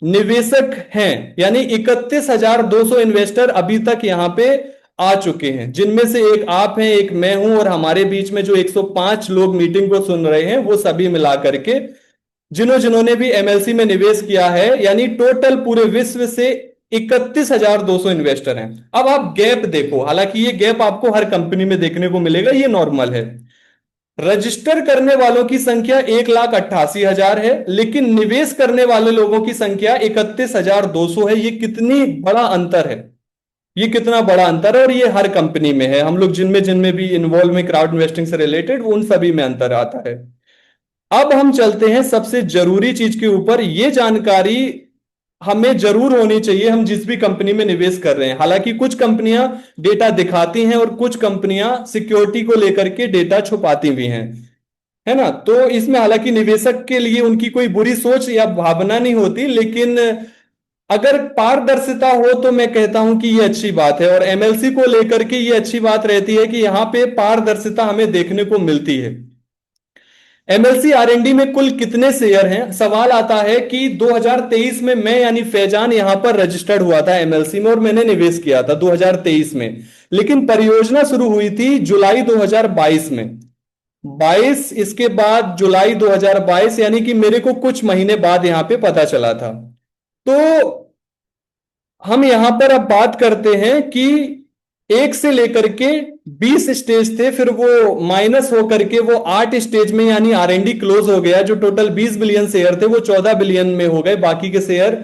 निवेशक हैं, यानी 31,200 इन्वेस्टर अभी तक यहां पे आ चुके हैं, जिनमें से एक आप हैं, एक मैं हूं, और हमारे बीच में जो 105 लोग मीटिंग को सुन रहे हैं वो सभी मिलाकर के जिन्होंने भी एमएलसी में निवेश किया है, यानी टोटल पूरे विश्व से 31,200 इन्वेस्टर हैं। अब आप गैप देखो, हालांकि ये गैप आपको हर कंपनी में देखने को मिलेगा, ये नॉर्मल है। रजिस्टर करने वालों की संख्या 1,88,000 है, लेकिन निवेश करने वाले लोगों की संख्या 31,200 है। ये कितनी बड़ा अंतर है, ये कितना बड़ा अंतर है, और ये हर कंपनी में है। हम लोग जिनमें जिनमें भी इन्वॉल्व में क्राउड इन्वेस्टिंग से रिलेटेड, उन सभी में अंतर आता है। अब हम चलते हैं सबसे जरूरी चीज के ऊपर। ये जानकारी हमें जरूर होनी चाहिए हम जिस भी कंपनी में निवेश कर रहे हैं। हालांकि कुछ कंपनियां डेटा दिखाती हैं और कुछ कंपनियां सिक्योरिटी को लेकर के डेटा छुपाती भी हैं, है ना। तो इसमें हालांकि निवेशक के लिए उनकी कोई बुरी सोच या भावना नहीं होती, लेकिन अगर पारदर्शिता हो तो मैं कहता हूं कि ये अच्छी बात है। और एमएलसी को लेकर के ये अच्छी बात रहती है कि यहां पे पारदर्शिता हमें देखने को मिलती है। एमएलसी आरएनडी में कुल कितने शेयर हैं, सवाल आता है कि 2023 में मैं यानी फैजान यहां पर रजिस्टर्ड हुआ था एमएलसी में और मैंने निवेश किया था 2023 में, लेकिन परियोजना शुरू हुई थी जुलाई 2022 में। 22 इसके बाद जुलाई 2022 यानी कि मेरे को कुछ महीने बाद यहां पे पता चला था। तो हम यहां पर अब बात करते हैं कि 1 से लेकर के 20 स्टेज थे, फिर वो माइनस होकर के वो 8 स्टेज में यानी आरएनडी क्लोज हो गया। जो टोटल 20 बिलियन शेयर थे वो 14 बिलियन में हो गए, बाकी के शेयर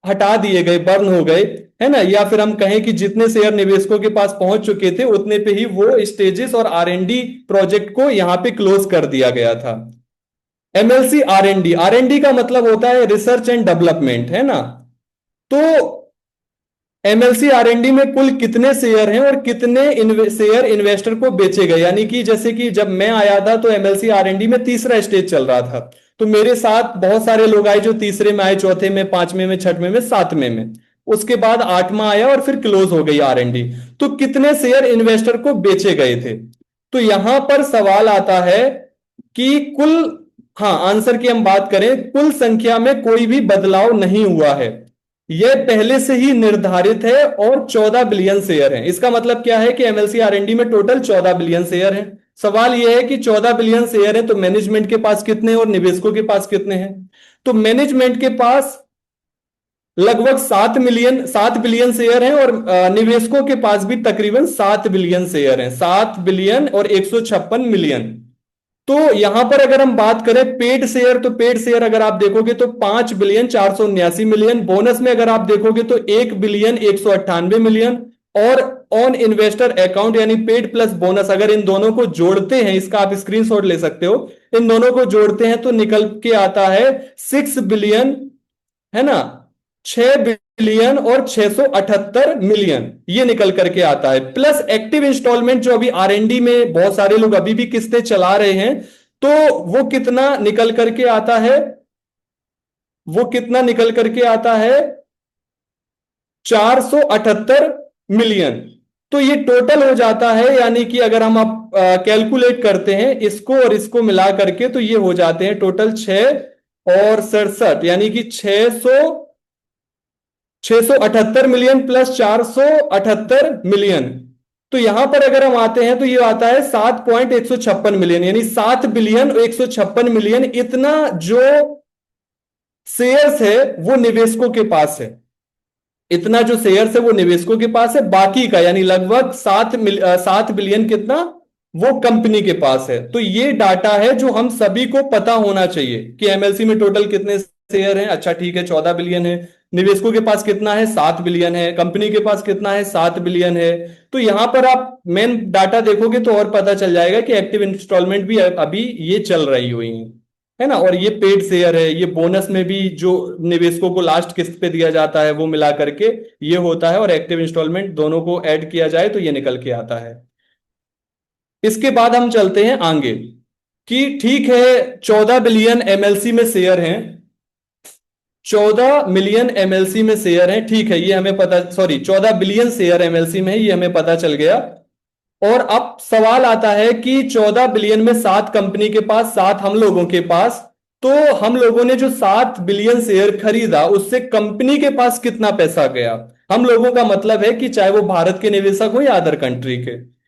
हटा दिए गए, बर्न हो गए, है ना। या फिर हम कहें कि जितने शेयर निवेशकों के पास पहुंच चुके थे उतने पे ही वो स्टेजेस और आरएनडी प्रोजेक्ट को यहां पे क्लोज कर दिया गया था। एमएलसी आरएनडी, आरएनडी का मतलब होता है रिसर्च एंड डेवलपमेंट, है ना। तो एमएलसी आरएनडी में कुल कितने शेयर हैं और कितने शेयर इन्वेस्टर को बेचे गए, यानी कि जैसे कि जब मैं आया था तो एमएलसी आरएनडी में तीसरा स्टेज चल रहा था, तो मेरे साथ बहुत सारे लोग आए जो तीसरे में आए, चौथे में, पांचवें में, छठवें में, सातवें में, उसके बाद आठवां आया और फिर क्लोज हो गई आरएनडी। तो कितने शेयर इन्वेस्टर को बेचे गए थे, तो यहां पर सवाल आता है कि कुल, हाँ आंसर की हम बात करें, कुल संख्या में कोई भी बदलाव नहीं हुआ है, यह पहले से ही निर्धारित है और 14 बिलियन शेयर हैं। इसका मतलब क्या है कि एमएलसी आरएनडी में टोटल 14 बिलियन शेयर हैं। सवाल यह है कि 14 बिलियन शेयर है तो मैनेजमेंट के पास कितने हैं और निवेशकों के पास कितने हैं। तो मैनेजमेंट के पास लगभग 7 बिलियन शेयर हैं और निवेशकों के पास भी तकरीबन 7 बिलियन शेयर हैं, 7 बिलियन और 156 मिलियन। तो यहां पर अगर हम बात करें पेड शेयर, तो पेड शेयर अगर आप देखोगे तो 5 बिलियन 479 मिलियन, बोनस में अगर आप देखोगे तो 1 बिलियन 198 मिलियन, और ऑन इन्वेस्टर अकाउंट यानी पेड प्लस बोनस अगर इन दोनों को जोड़ते हैं, इसका आप स्क्रीनशॉट ले सकते हो, इन दोनों को जोड़ते हैं तो निकल के आता है 6 बिलियन, है ना, 6 मिलियन और 678 मिलियन ये निकल करके आता है, प्लस एक्टिव इंस्टॉलमेंट जो अभी आरएनडी में बहुत सारे लोग अभी भी किस्तें चला रहे हैं, तो वो कितना निकल करके आता है, वो कितना निकल करके आता है 478 मिलियन। तो ये टोटल हो जाता है, यानी कि अगर हम आप कैलकुलेट करते हैं इसको और इसको मिला करके, तो ये हो जाते हैं टोटल 6 और 67, यानी कि 678 मिलियन प्लस 478 मिलियन। तो यहां पर अगर हम आते हैं तो ये आता है 7.156 मिलियन, यानी 7 बिलियन 156 मिलियन, इतना जो शेयर्स है वो निवेशकों के पास है, इतना जो शेयर्स है वो निवेशकों के पास है। बाकी का यानी लगभग 7 बिलियन कितना, वो कंपनी के पास है। तो ये डाटा है जो हम सभी को पता होना चाहिए कि एमएलसी में टोटल कितने शेयर हैं। अच्छा ठीक है, 14 बिलियन है, निवेशकों के पास कितना है, 7 बिलियन है, कंपनी के पास कितना है, 7 बिलियन है। तो यहां पर आप मेन डाटा देखोगे तो और पता चल जाएगा कि एक्टिव इंस्टॉलमेंट भी अभी ये चल रही हुई है ना। और ये पेड शेयर है, ये बोनस में भी जो निवेशकों को लास्ट किस्त पे दिया जाता है वो मिला करके ये होता है, और एक्टिव इंस्टॉलमेंट दोनों को ऐड किया जाए तो ये निकल के आता है। इसके बाद हम चलते हैं आगे कि ठीक है 14 बिलियन एमएलसी में शेयर हैं, 14 मिलियन एमएलसी में शेयर हैं, ठीक है, ये हमें पता, सॉरी 14 बिलियन शेयर एमएलसी में है, ये हमें पता चल गया। और अब सवाल आता है कि 14 बिलियन में 7 कंपनी के पास, 7 हम लोगों के पास, तो हम लोगों ने जो 7 बिलियन शेयर खरीदा उससे कंपनी के पास कितना पैसा गया। हम लोगों का मतलब है कि चाहे वो भारत के निवेशक हो या अदर कंट्री के।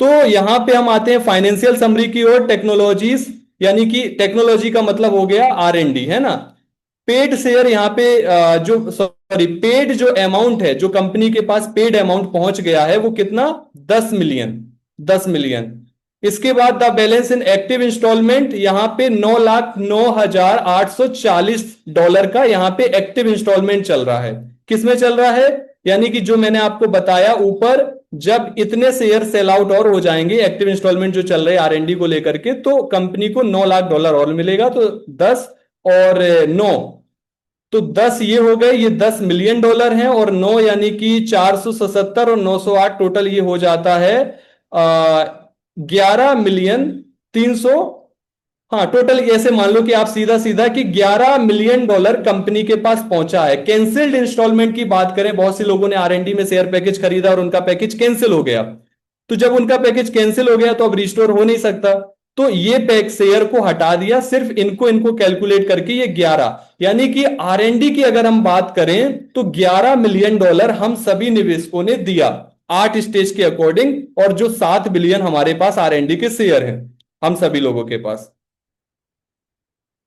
तो यहां पे हम आते हैं फाइनेंशियल समरी की ओर, टेक्नोलॉजीज, यानी कि टेक्नोलॉजी का मतलब हो गया आरएनडी, है ना। पेड शेयर यहाँ पे जो सॉरी पेड जो अमाउंट है, जो कंपनी के पास पेड अमाउंट पहुंच गया है वो कितना, 10 मिलियन, 10 मिलियन। इसके बाद the balance in active installment, यहां पे 9,09,840 डॉलर का यहां पे एक्टिव इंस्टॉलमेंट चल रहा है। किसमें चल रहा है, यानी कि जो मैंने आपको बताया ऊपर, जब इतने शेयर सेल आउट और हो जाएंगे एक्टिव इंस्टॉलमेंट जो चल रहे हैं आरएनडी को लेकर के, तो कंपनी को 9 लाख डॉलर और मिलेगा। तो 10 और 9, तो 10 ये हो गए, ये 10 मिलियन डॉलर हैं, और 9 यानी कि 477 और 908, टोटल ये हो जाता है 11 मिलियन 300। हाँ, टोटल ऐसे मान लो कि आप सीधा सीधा कि 11 मिलियन डॉलर कंपनी के पास पहुंचा है। कैंसिल्ड इंस्टॉलमेंट की बात करें, बहुत से लोगों ने आरएनडी में शेयर पैकेज खरीदा और उनका पैकेज कैंसिल हो गया, तो जब उनका पैकेज कैंसिल हो गया तो अब रिस्टोर हो नहीं सकता, तो ये पैक शेयर को हटा दिया, सिर्फ इनको इनको कैलकुलेट करके ये 11, यानी कि आरएनडी की अगर हम बात करें तो 11 मिलियन डॉलर हम सभी निवेशकों ने दिया 8 स्टेज के अकॉर्डिंग, और जो 7 बिलियन हमारे पास आरएनडी के शेयर हैं हम सभी लोगों के पास।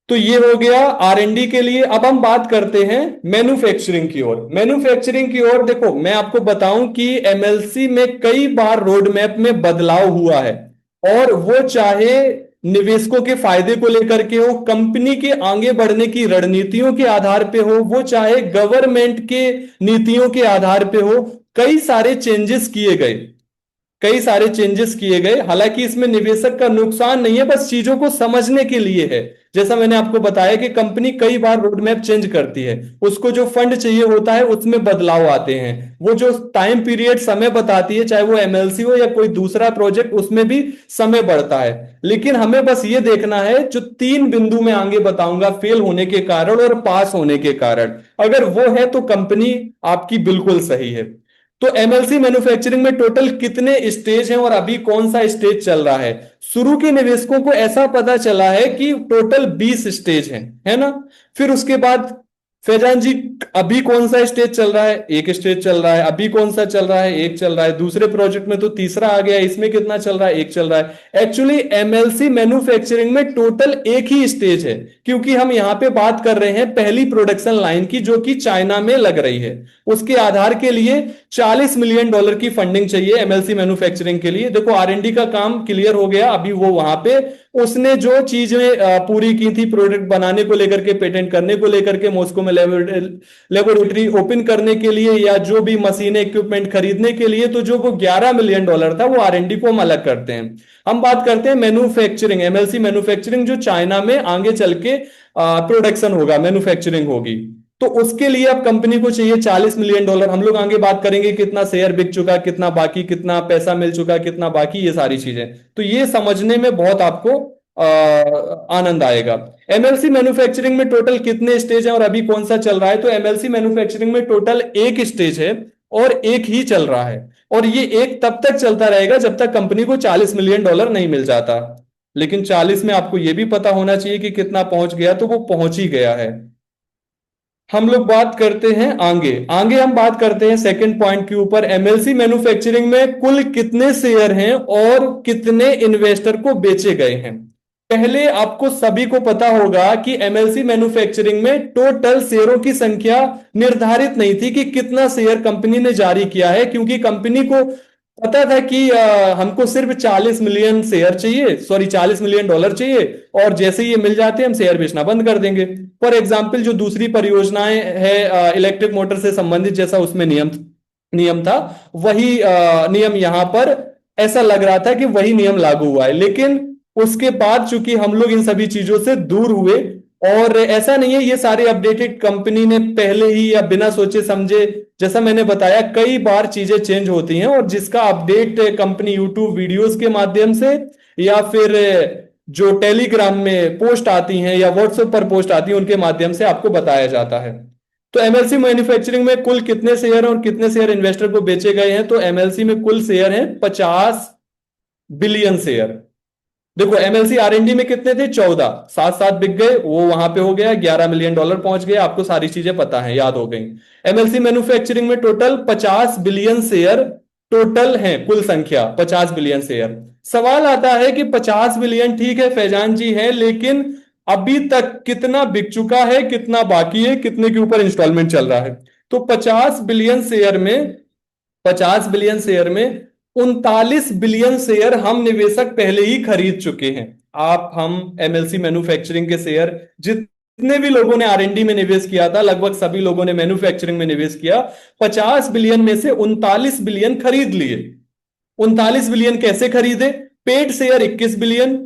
तो ये हो गया आरएनडी के लिए। अब हम बात करते हैं मैन्युफैक्चरिंग की ओर। मैन्युफैक्चरिंग की ओर देखो, मैं आपको बताऊं कि एमएलसी में कई बार रोड मैप में बदलाव हुआ है, और वो चाहे निवेशकों के फायदे को लेकर के हो, कंपनी के आगे बढ़ने की रणनीतियों के आधार पे हो, वो चाहे गवर्नमेंट के नीतियों के आधार पे हो, कई सारे चेंजेस किए गए, कई सारे चेंजेस किए गए। हालांकि इसमें निवेशक का नुकसान नहीं है, बस चीजों को समझने के लिए है। जैसा मैंने आपको बताया कि कंपनी कई बार रोड मैप चेंज करती है, उसको जो फंड चाहिए होता है उसमें बदलाव आते हैं, वो जो टाइम पीरियड समय बताती है, चाहे वो एमएलसी हो या कोई दूसरा प्रोजेक्ट, उसमें भी समय बढ़ता है। लेकिन हमें बस ये देखना है, जो 3 बिंदु में आगे बताऊंगा, फेल होने के कारण और पास होने के कारण, अगर वो है तो कंपनी आपकी बिल्कुल सही है। तो एमएलसी मैन्युफैक्चरिंग में टोटल कितने स्टेज हैं और अभी कौन सा स्टेज चल रहा है। शुरू के निवेशकों को ऐसा पता चला है कि टोटल 20 स्टेज हैं, है ना। फिर उसके बाद फैजान जी अभी कौन सा स्टेज चल रहा है, एक स्टेज चल रहा है। अभी कौन सा चल रहा है, एक चल रहा है। दूसरे प्रोजेक्ट में तो तीसरा आ गया, इसमें कितना चल रहा है, एक चल रहा है। एक्चुअली एमएलसी मैन्युफैक्चरिंग में टोटल एक ही स्टेज है, क्योंकि हम यहां पे बात कर रहे हैं पहली प्रोडक्शन लाइन की, जो कि चाइना में लग रही है। उसके आधार के लिए 40 मिलियन डॉलर की फंडिंग चाहिए एमएलसी मैन्युफैक्चरिंग के लिए। देखो आरएनडी का काम क्लियर हो गया, अभी वो वहां पे उसने जो चीजें पूरी की थी प्रोडक्ट बनाने को लेकर के, पेटेंट करने को लेकर के, मॉस्को में लेबोरेटरी ओपन करने के लिए, या जो भी मशीनें इक्विपमेंट खरीदने के लिए, तो जो वो 11 मिलियन डॉलर था वो आरएनडी को हम अलग करते हैं। हम बात करते हैं मैन्युफैक्चरिंग, एमएलसी मैन्युफैक्चरिंग, जो चाइना में आगे चल के प्रोडक्शन होगा, मैन्युफैक्चरिंग होगी। तो उसके लिए अब कंपनी को चाहिए $40 मिलियन। हम लोग आगे बात करेंगे कितना शेयर बिक चुका, कितना बाकी, कितना पैसा मिल चुका, कितना बाकी, ये सारी चीजें। तो ये समझने में बहुत आपको आनंद आएगा। एमएलसी मैन्युफैक्चरिंग में टोटल कितने स्टेज हैं और अभी कौन सा चल रहा है? तो एमएलसी मैन्युफैक्चरिंग में टोटल एक स्टेज है और एक ही चल रहा है, और ये एक तब तक चलता रहेगा जब तक कंपनी को $40 मिलियन नहीं मिल जाता। लेकिन 40 में आपको यह भी पता होना चाहिए कि कितना पहुंच गया, तो वो पहुंच ही गया है। हम लोग बात करते हैं आगे आगे हम बात करते हैं सेकंड पॉइंट के ऊपर, एमएलसी मैन्युफैक्चरिंग में कुल कितने शेयर हैं और कितने इन्वेस्टर को बेचे गए हैं। पहले आपको सभी को पता होगा कि एमएलसी मैन्युफैक्चरिंग में टोटल शेयरों की संख्या निर्धारित नहीं थी कि कितना शेयर कंपनी ने जारी किया है, क्योंकि कंपनी को पता था कि हमको सिर्फ 40 मिलियन शेयर चाहिए, सॉरी $40 मिलियन चाहिए, और जैसे ही ये मिल जाते हैं हम शेयर बेचना बंद कर देंगे। फॉर एग्जाम्पल जो दूसरी परियोजनाएं है इलेक्ट्रिक मोटर से संबंधित, जैसा उसमें नियम नियम था, वही नियम यहां पर ऐसा लग रहा था कि वही नियम लागू हुआ है। लेकिन उसके बाद चूंकि हम लोग इन सभी चीजों से दूर हुए, और ऐसा नहीं है ये सारे अपडेटेड कंपनी ने पहले ही या बिना सोचे समझे, जैसा मैंने बताया कई बार चीजें चेंज होती हैं, और जिसका अपडेट कंपनी यूट्यूब वीडियोस के माध्यम से या फिर जो टेलीग्राम में पोस्ट आती हैं या व्हाट्सएप पर पोस्ट आती हैं उनके माध्यम से आपको बताया जाता है। तो एमएलसी मैन्युफैक्चरिंग में कुल कितने शेयर हैं और कितने शेयर इन्वेस्टर को बेचे गए हैं? तो एमएलसी में कुल शेयर हैं 50 बिलियन शेयर। देखो एमएलसी आरएनडी में कितने थे? 14, सात सात बिक गए, वो वहां पे हो गया, $11 मिलियन पहुंच गया, आपको सारी चीजें पता है, याद हो गई। एमएलसी मैन्युफैक्चरिंग में टोटल 50 बिलियन शेयर टोटल है, कुल संख्या 50 बिलियन शेयर। सवाल आता है कि 50 बिलियन ठीक है फैजान जी है, लेकिन अभी तक कितना बिक चुका है, कितना बाकी है, कितने के ऊपर इंस्टॉलमेंट चल रहा है? तो 50 बिलियन शेयर में 39 बिलियन शेयर हम निवेशक पहले ही खरीद चुके हैं। आप हम एमएलसी मैन्युफैक्चरिंग के शेयर, जितने भी लोगों ने आरएनडी में निवेश किया था, लगभग सभी लोगों ने मैन्युफैक्चरिंग में निवेश किया, 50 बिलियन में से 39 बिलियन खरीद लिए। 39 बिलियन कैसे खरीदे? Paid share 21 billion,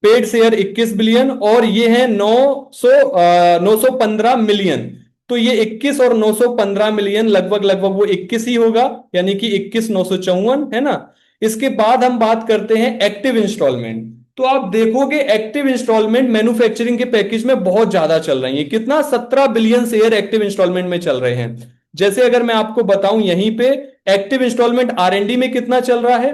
paid share 21 billion, और ये है 915 मिलियन। तो ये 21 और 915 मिलियन लगभग लगभग वो 21 ही होगा, यानी कि 21,954 है ना। इसके बाद हम बात करते हैं एक्टिव इंस्टॉलमेंट। तो आप देखोगे एक्टिव इंस्टॉलमेंट मैन्युफैक्चरिंग के पैकेज में बहुत ज्यादा चल रही है। कितना? 17 बिलियन शेयर एक्टिव इंस्टॉलमेंट में चल रहे हैं। जैसे अगर मैं आपको बताऊं यहीं पे एक्टिव इंस्टॉलमेंट आरएनडी में कितना चल रहा है,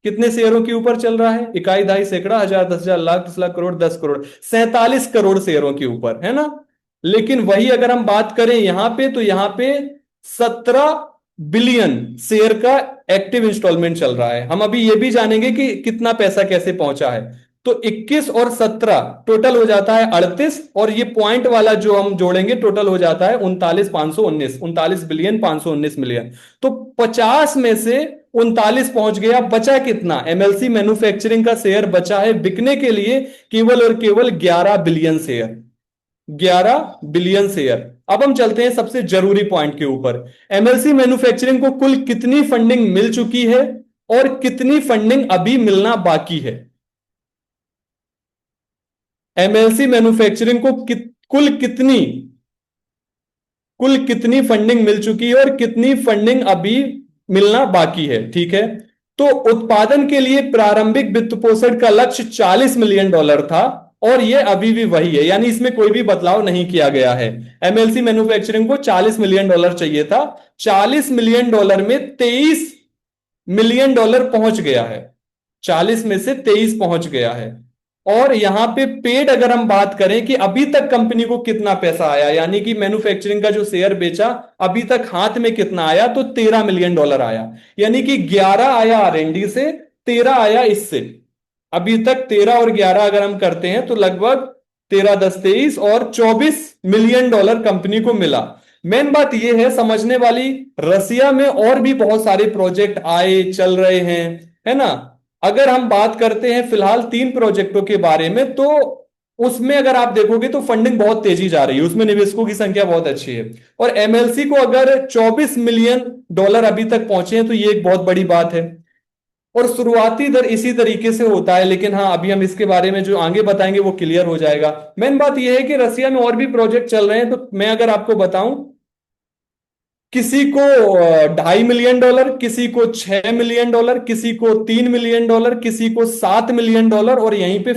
कितने शेयरों के ऊपर चल रहा है? इकाई, दहाई, सैकड़ा, हजार, 10,000, लाख, 10 लाख, करोड़, 10 करोड़, 47 करोड़ शेयरों के ऊपर, है ना। लेकिन वही अगर हम बात करें यहां पे, तो यहां पे 17 बिलियन शेयर का एक्टिव इंस्टॉलमेंट चल रहा है। हम अभी ये भी जानेंगे कि कितना पैसा कैसे पहुंचा है। तो 21 और 17 टोटल हो जाता है 38, और ये पॉइंट वाला जो हम जोड़ेंगे टोटल हो जाता है 39,519 तो 50 में से 39 पहुंच गया। बचा कितना? एमएलसी मैन्युफैक्चरिंग का शेयर बचा है बिकने के लिए केवल और केवल 11 बिलियन शेयर, 11 बिलियन शेयर। अब हम चलते हैं सबसे जरूरी पॉइंट के ऊपर, एमएलसी मैन्युफैक्चरिंग को कुल कितनी फंडिंग मिल चुकी है और कितनी फंडिंग अभी मिलना बाकी है। एमएलसी मैन्युफैक्चरिंग को कुल कितनी फंडिंग मिल चुकी है और कितनी फंडिंग अभी मिलना बाकी है, ठीक है। तो उत्पादन के लिए प्रारंभिक वित्त पोषण का लक्ष्य $40 मिलियन था, और यह अभी भी वही है, यानी इसमें कोई भी बदलाव नहीं किया गया है। एमएलसी मैन्युफैक्चरिंग को $40 मिलियन चाहिए था, $40 मिलियन में $23 मिलियन पहुंच गया है, 40 में से 23 पहुंच गया है। और यहां पे पेड अगर हम बात करें कि अभी तक कंपनी को कितना पैसा आया, यानी कि मैन्युफैक्चरिंग का जो शेयर बेचा अभी तक हाथ में कितना आया, तो $13 मिलियन आया, यानी कि 11 आया आरएनडी से, 13 आया इससे। अभी तक 13 और 11 अगर हम करते हैं तो लगभग 13, 10, 23 और $24 मिलियन कंपनी को मिला। मेन बात यह है समझने वाली, रसिया में और भी बहुत सारे प्रोजेक्ट आए चल रहे हैं, है ना। अगर हम बात करते हैं फिलहाल 3 प्रोजेक्टों के बारे में, तो उसमें अगर आप देखोगे तो फंडिंग बहुत तेजी जा रही है, उसमें निवेशकों की संख्या बहुत अच्छी है। और एमएलसी को अगर $24 मिलियन अभी तक पहुंचे हैं तो ये एक बहुत बड़ी बात है। और शुरुआती दर इसी तरीके से होता है, लेकिन हाँ अभी हम इसके बारे में जो आगे बताएंगे वो क्लियर हो जाएगा। मेन बात यह है कि रसिया में और भी प्रोजेक्ट चल रहे हैं, तो मैं अगर आपको बताऊं, किसी को $2.5 मिलियन, किसी को $6 मिलियन, किसी को $3 मिलियन, किसी को $7 मिलियन, और यहीं पे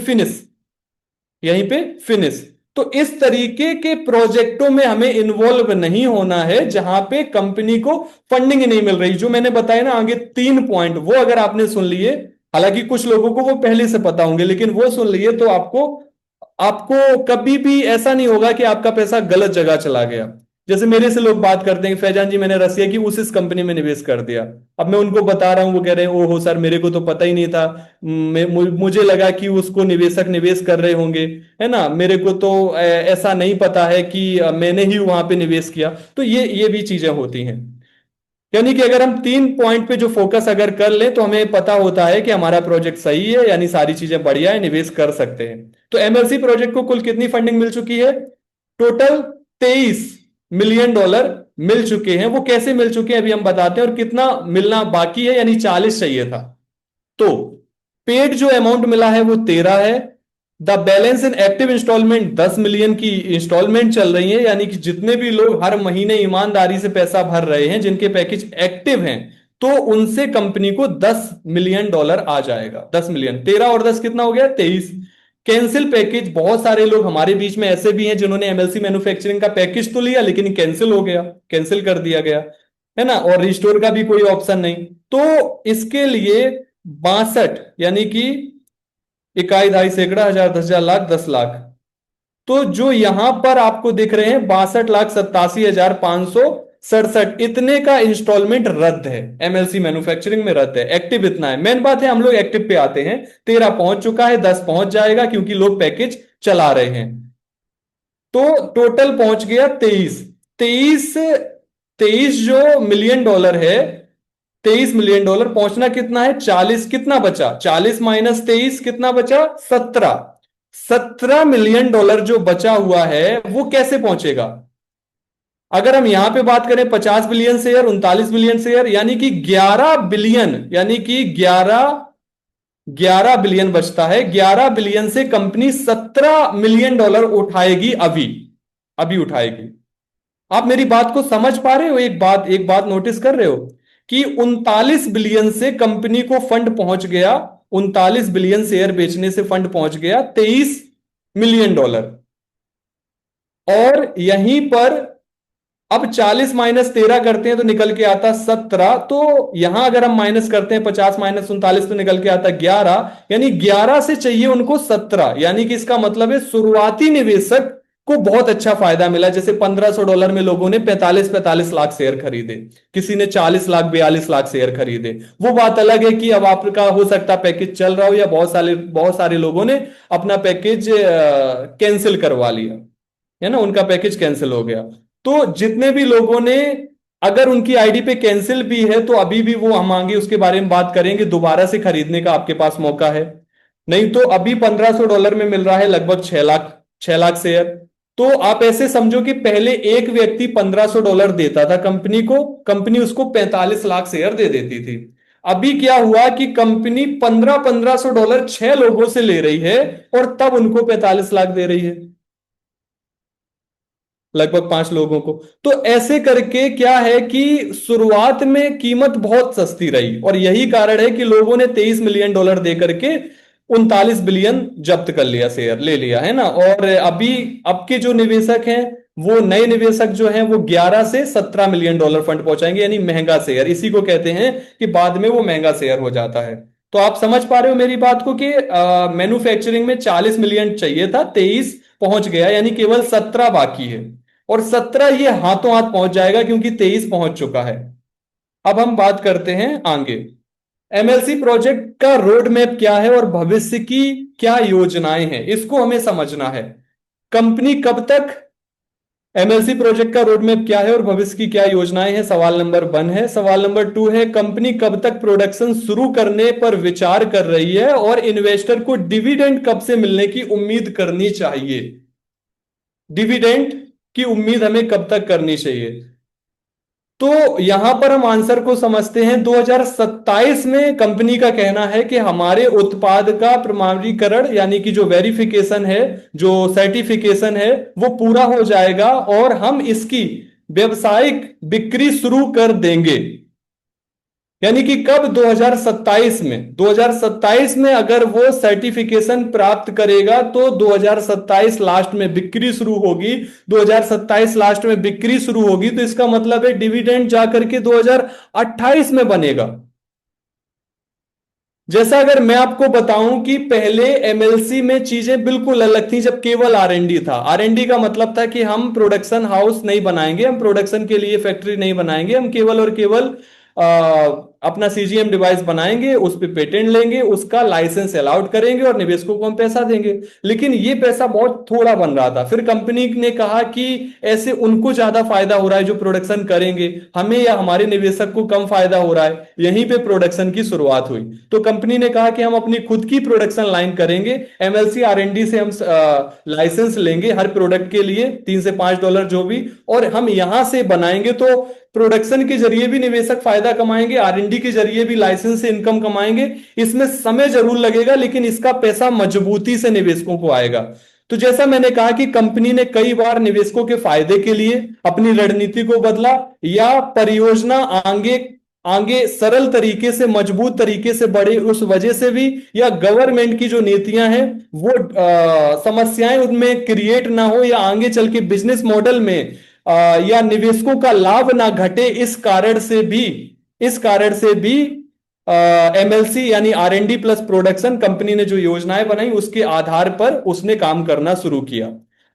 फिनिश। तो इस तरीके के प्रोजेक्टों में हमें इन्वॉल्व नहीं होना है जहां पे कंपनी को फंडिंग नहीं मिल रही। जो मैंने बताया ना आगे 3 पॉइंट, वो अगर आपने सुन लिए, हालांकि कुछ लोगों को वो पहले से पता होंगे, लेकिन वो सुन लिए तो आपको आपको कभी भी ऐसा नहीं होगा कि आपका पैसा गलत जगह चला गया। जैसे मेरे से लोग बात करते हैं कि फैजान जी मैंने रसिया की उस इस कंपनी में निवेश कर दिया। अब मैं उनको बता रहा हूं, वो कह रहे हैं ओहो सर मेरे को तो पता ही नहीं था, मुझे लगा कि उसको निवेशक निवेश कर रहे होंगे, है ना, मेरे को तो ऐसा नहीं पता है कि मैंने ही वहां पे निवेश किया। तो ये भी चीजें होती हैं। यानी कि अगर हम 3 पॉइंट पे जो फोकस अगर कर लें तो हमें पता होता है कि हमारा प्रोजेक्ट सही है, यानी सारी चीजें बढ़िया है, निवेश कर सकते हैं। तो एमएलसी प्रोजेक्ट को कुल कितनी फंडिंग मिल चुकी है? टोटल $23 मिलियन मिल चुके हैं। वो कैसे मिल चुके हैं अभी हम बताते हैं, और कितना मिलना बाकी है, यानी 40 चाहिए था। तो पेड जो अमाउंट मिला है वो 13 है। The balance in active installment 10 million की इंस्टॉलमेंट चल रही है, यानी कि जितने भी लोग हर महीने ईमानदारी से पैसा भर रहे हैं, जिनके पैकेज एक्टिव हैं, तो उनसे कंपनी को $10 मिलियन आ जाएगा। 10 मिलियन, 13 और 10 कितना हो गया? 23। कैंसिल पैकेज, बहुत सारे लोग हमारे बीच में ऐसे भी हैं जिन्होंने एमएलसी मैन्युफैक्चरिंग का पैकेज तो लिया लेकिन कैंसिल हो गया, कैंसिल कर दिया गया, है ना, और रिस्टोर का भी कोई ऑप्शन नहीं। तो इसके लिए 62, यानी कि इकाई, दहाई, सैकड़ा, हजार, 10,000, लाख, 10 लाख, तो जो यहां पर आपको दिख रहे हैं 62,87,567, इतने का इंस्टॉलमेंट रद्द है, एमएलसी मैन्युफैक्चरिंग में रद्द है। एक्टिव इतना है। मेन बात है हम लोग एक्टिव पे आते हैं। 13 पहुंच चुका है, 10 पहुंच जाएगा क्योंकि लोग पैकेज चला रहे हैं। तो टोटल पहुंच गया 23। 23 23 जो मिलियन डॉलर है, $23 मिलियन पहुंचना कितना है? 40। कितना बचा? 40 माइनस 23 कितना बचा? 17। $17 मिलियन जो बचा हुआ है वो कैसे पहुंचेगा? अगर हम यहां पे बात करें 50 बिलियन शेयर, 39 बिलियन शेयर, यानी कि 11 बिलियन, यानी कि 11 बिलियन बचता है। 11 बिलियन से कंपनी $17 मिलियन उठाएगी, अभी अभी उठाएगी। आप मेरी बात को समझ पा रहे हो? एक बात नोटिस कर रहे हो कि 39 बिलियन से कंपनी को फंड पहुंच गया, 39 बिलियन शेयर बेचने से फंड पहुंच गया $23 मिलियन। और यहीं पर अब 40 माइनस 13 करते हैं तो निकल के आता 17। तो यहां अगर हम माइनस करते हैं 50 माइनस 39 तो निकल के आता 11, यानी 11 से चाहिए उनको 17। यानी कि इसका मतलब है शुरुआती निवेशक को बहुत अच्छा फायदा मिला। जैसे $1,500 में लोगों ने 45 लाख शेयर खरीदे, किसी ने 40 लाख 42 लाख शेयर खरीदे। वो बात अलग है कि अब आपका हो सकता पैकेज चल रहा हो, या बहुत सारे लोगों ने अपना पैकेज कैंसिल करवा लिया, है ना, उनका पैकेज कैंसिल हो गया। तो जितने भी लोगों ने, अगर उनकी आईडी पे कैंसिल भी है तो अभी भी वो, हम आगे उसके बारे में बात करेंगे, दोबारा से खरीदने का आपके पास मौका है। नहीं तो अभी $1,500 में मिल रहा है लगभग 6 लाख शेयर। तो आप ऐसे समझो कि पहले एक व्यक्ति $1,500 देता था कंपनी को, कंपनी उसको 45 लाख शेयर दे देती थी। अभी क्या हुआ कि कंपनी 1500 6 लोगों से ले रही है और तब उनको 45 लाख दे रही है, लगभग 5 लोगों को। तो ऐसे करके क्या है कि शुरुआत में कीमत बहुत सस्ती रही, और यही कारण है कि लोगों ने $23 मिलियन दे करके 39 बिलियन जब्त कर लिया, शेयर ले लिया, है ना। और अभी अब के जो निवेशक हैं, वो नए निवेशक जो हैं वो 11 से $17 मिलियन फंड पहुंचाएंगे, यानी महंगा शेयर, इसी को कहते हैं कि बाद में वो महंगा शेयर हो जाता है। तो आप समझ पा रहे हो मेरी बात को कि मैन्युफैक्चरिंग में 40 मिलियन चाहिए था, 23 पहुंच गया, यानी केवल 17 बाकी है। और 17 ये हाथों हाथ पहुंच जाएगा क्योंकि 23 पहुंच चुका है। अब हम बात करते हैं आगे, एमएलसी प्रोजेक्ट का रोड मैप क्या है और भविष्य की क्या योजनाएं हैं, इसको हमें समझना है। कंपनी कब तक, एमएलसी प्रोजेक्ट का रोड मैप क्या है और भविष्य की क्या योजनाएं हैं, सवाल नंबर 1 है। सवाल नंबर 2 है, कंपनी कब तक प्रोडक्शन शुरू करने पर विचार कर रही है और इन्वेस्टर को डिविडेंड कब से मिलने की उम्मीद करनी चाहिए? डिविडेंड की उम्मीद हमें कब तक करनी चाहिए? तो यहां पर हम आंसर को समझते हैं 2027 में कंपनी का कहना है कि हमारे उत्पाद का प्रमाणीकरण यानी कि जो वेरिफिकेशन है, जो सर्टिफिकेशन है, वो पूरा हो जाएगा और हम इसकी व्यावसायिक बिक्री शुरू कर देंगे। यानी कि कब? 2027 में। 2027 में अगर वो सर्टिफिकेशन प्राप्त करेगा तो 2027 लास्ट में बिक्री शुरू होगी। 2027 लास्ट में बिक्री शुरू होगी तो इसका मतलब है डिविडेंड जाकर के 2028 में बनेगा। जैसा अगर मैं आपको बताऊं कि पहले एमएलसी में चीजें बिल्कुल अलग थी, जब केवल आरएनडी था। आरएनडी का मतलब था कि हम प्रोडक्शन हाउस नहीं बनाएंगे, हम प्रोडक्शन के लिए फैक्ट्री नहीं बनाएंगे, हम केवल और केवल अपना सीजीएम डिवाइस बनाएंगे, उस पे पेटेंट लेंगे, उसका लाइसेंस अलाउड करेंगे और निवेशकों को हम पैसा देंगे। लेकिन ये पैसा बहुत थोड़ा बन रहा था। फिर कंपनी ने कहा कि ऐसे उनको ज्यादा फायदा हो रहा है जो प्रोडक्शन करेंगे, हमें या हमारे निवेशक को कम फायदा हो रहा है। यहीं पे प्रोडक्शन की शुरुआत हुई। तो कंपनी ने कहा कि हम अपनी खुद की प्रोडक्शन लाइन करेंगे, एमएलसी आरएनडी से हम लाइसेंस लेंगे हर प्रोडक्ट के लिए $3 से $5 जो भी, और हम यहां से बनाएंगे। तो प्रोडक्शन के जरिए भी निवेशक फायदा कमाएंगे, आरएनडी के जरिए भी लाइसेंस से इनकम कमाएंगे। इसमें समय जरूर लगेगा लेकिन इसका पैसा मजबूती से निवेशकों को आएगा। तो जैसा मैंने कहा कि कंपनी ने कई बार निवेशकों के फायदे के लिए अपनी रणनीति को बदला, या परियोजना आगे आगे सरल तरीके से, मजबूत तरीके से बढ़े उस वजह से भी, या गवर्नमेंट की जो नीतियां हैं वो समस्याएं उनमें क्रिएट ना हो, या आगे चल के बिजनेस मॉडल में या निवेशकों का लाभ ना घटे, इस कारण से भी एमएलसी यानी आरएनडी प्लस प्रोडक्शन कंपनी ने जो योजनाएं बनाई उसके आधार पर उसने काम करना शुरू किया।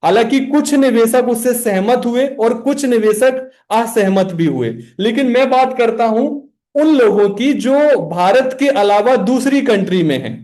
हालांकि कुछ निवेशक उससे सहमत हुए और कुछ निवेशक असहमत भी हुए। लेकिन मैं बात करता हूं उन लोगों की जो भारत के अलावा दूसरी कंट्री में हैं,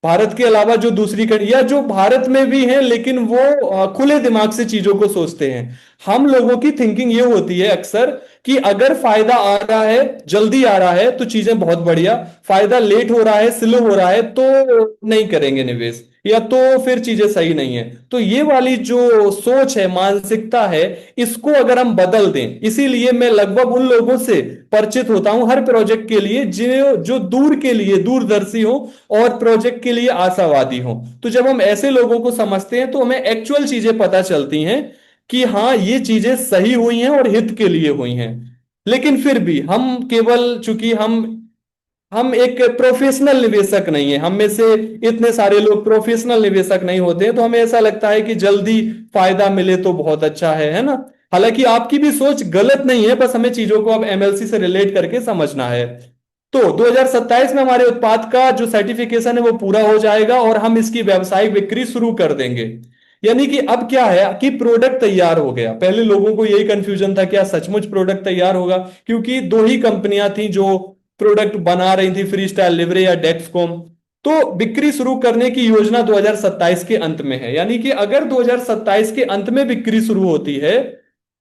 भारत के अलावा जो दूसरी कंट्री, या जो भारत में भी हैं लेकिन वो खुले दिमाग से चीजों को सोचते हैं। हम लोगों की थिंकिंग ये होती है अक्सर कि अगर फायदा आ रहा है, जल्दी आ रहा है तो चीजें बहुत बढ़िया, फायदा लेट हो रहा है, स्लो हो रहा है तो नहीं करेंगे निवेश, या तो फिर चीजें सही नहीं है। तो ये वाली जो सोच है, मानसिकता है, इसको अगर हम बदल दें, इसीलिए मैं लगभग उन लोगों से परिचित होता हूं हर प्रोजेक्ट के लिए जो दूर के लिए दूरदर्शी हो और प्रोजेक्ट के लिए आशावादी हो। तो जब हम ऐसे लोगों को समझते हैं तो हमें एक्चुअल चीजें पता चलती हैं कि हाँ ये चीजें सही हुई हैं और हित के लिए हुई हैं। लेकिन फिर भी हम केवल, चूंकि हम एक प्रोफेशनल निवेशक नहीं है, हम में से इतने सारे लोग प्रोफेशनल निवेशक नहीं होते हैं, तो हमें ऐसा लगता है कि जल्दी फायदा मिले तो बहुत अच्छा है ना। हालांकि आपकी भी सोच गलत नहीं है, बस हमें चीजों को अब एमएलसी से रिलेट करके समझना है। तो 2027 में हमारे उत्पाद का जो सर्टिफिकेशन है वो पूरा हो जाएगा और हम इसकी व्यावसायिक बिक्री शुरू कर देंगे। यानी कि अब क्या है कि प्रोडक्ट तैयार हो गया। पहले लोगों को यही कंफ्यूजन था, क्या सचमुच प्रोडक्ट तैयार होगा, क्योंकि दो ही कंपनियां थी जो प्रोडक्ट बना रही थी, फ्री स्टाइल लिवरे या डेक्सकॉम। तो बिक्री शुरू करने की योजना 2027 के अंत में है। यानी कि अगर 2027 के अंत में बिक्री शुरू होती है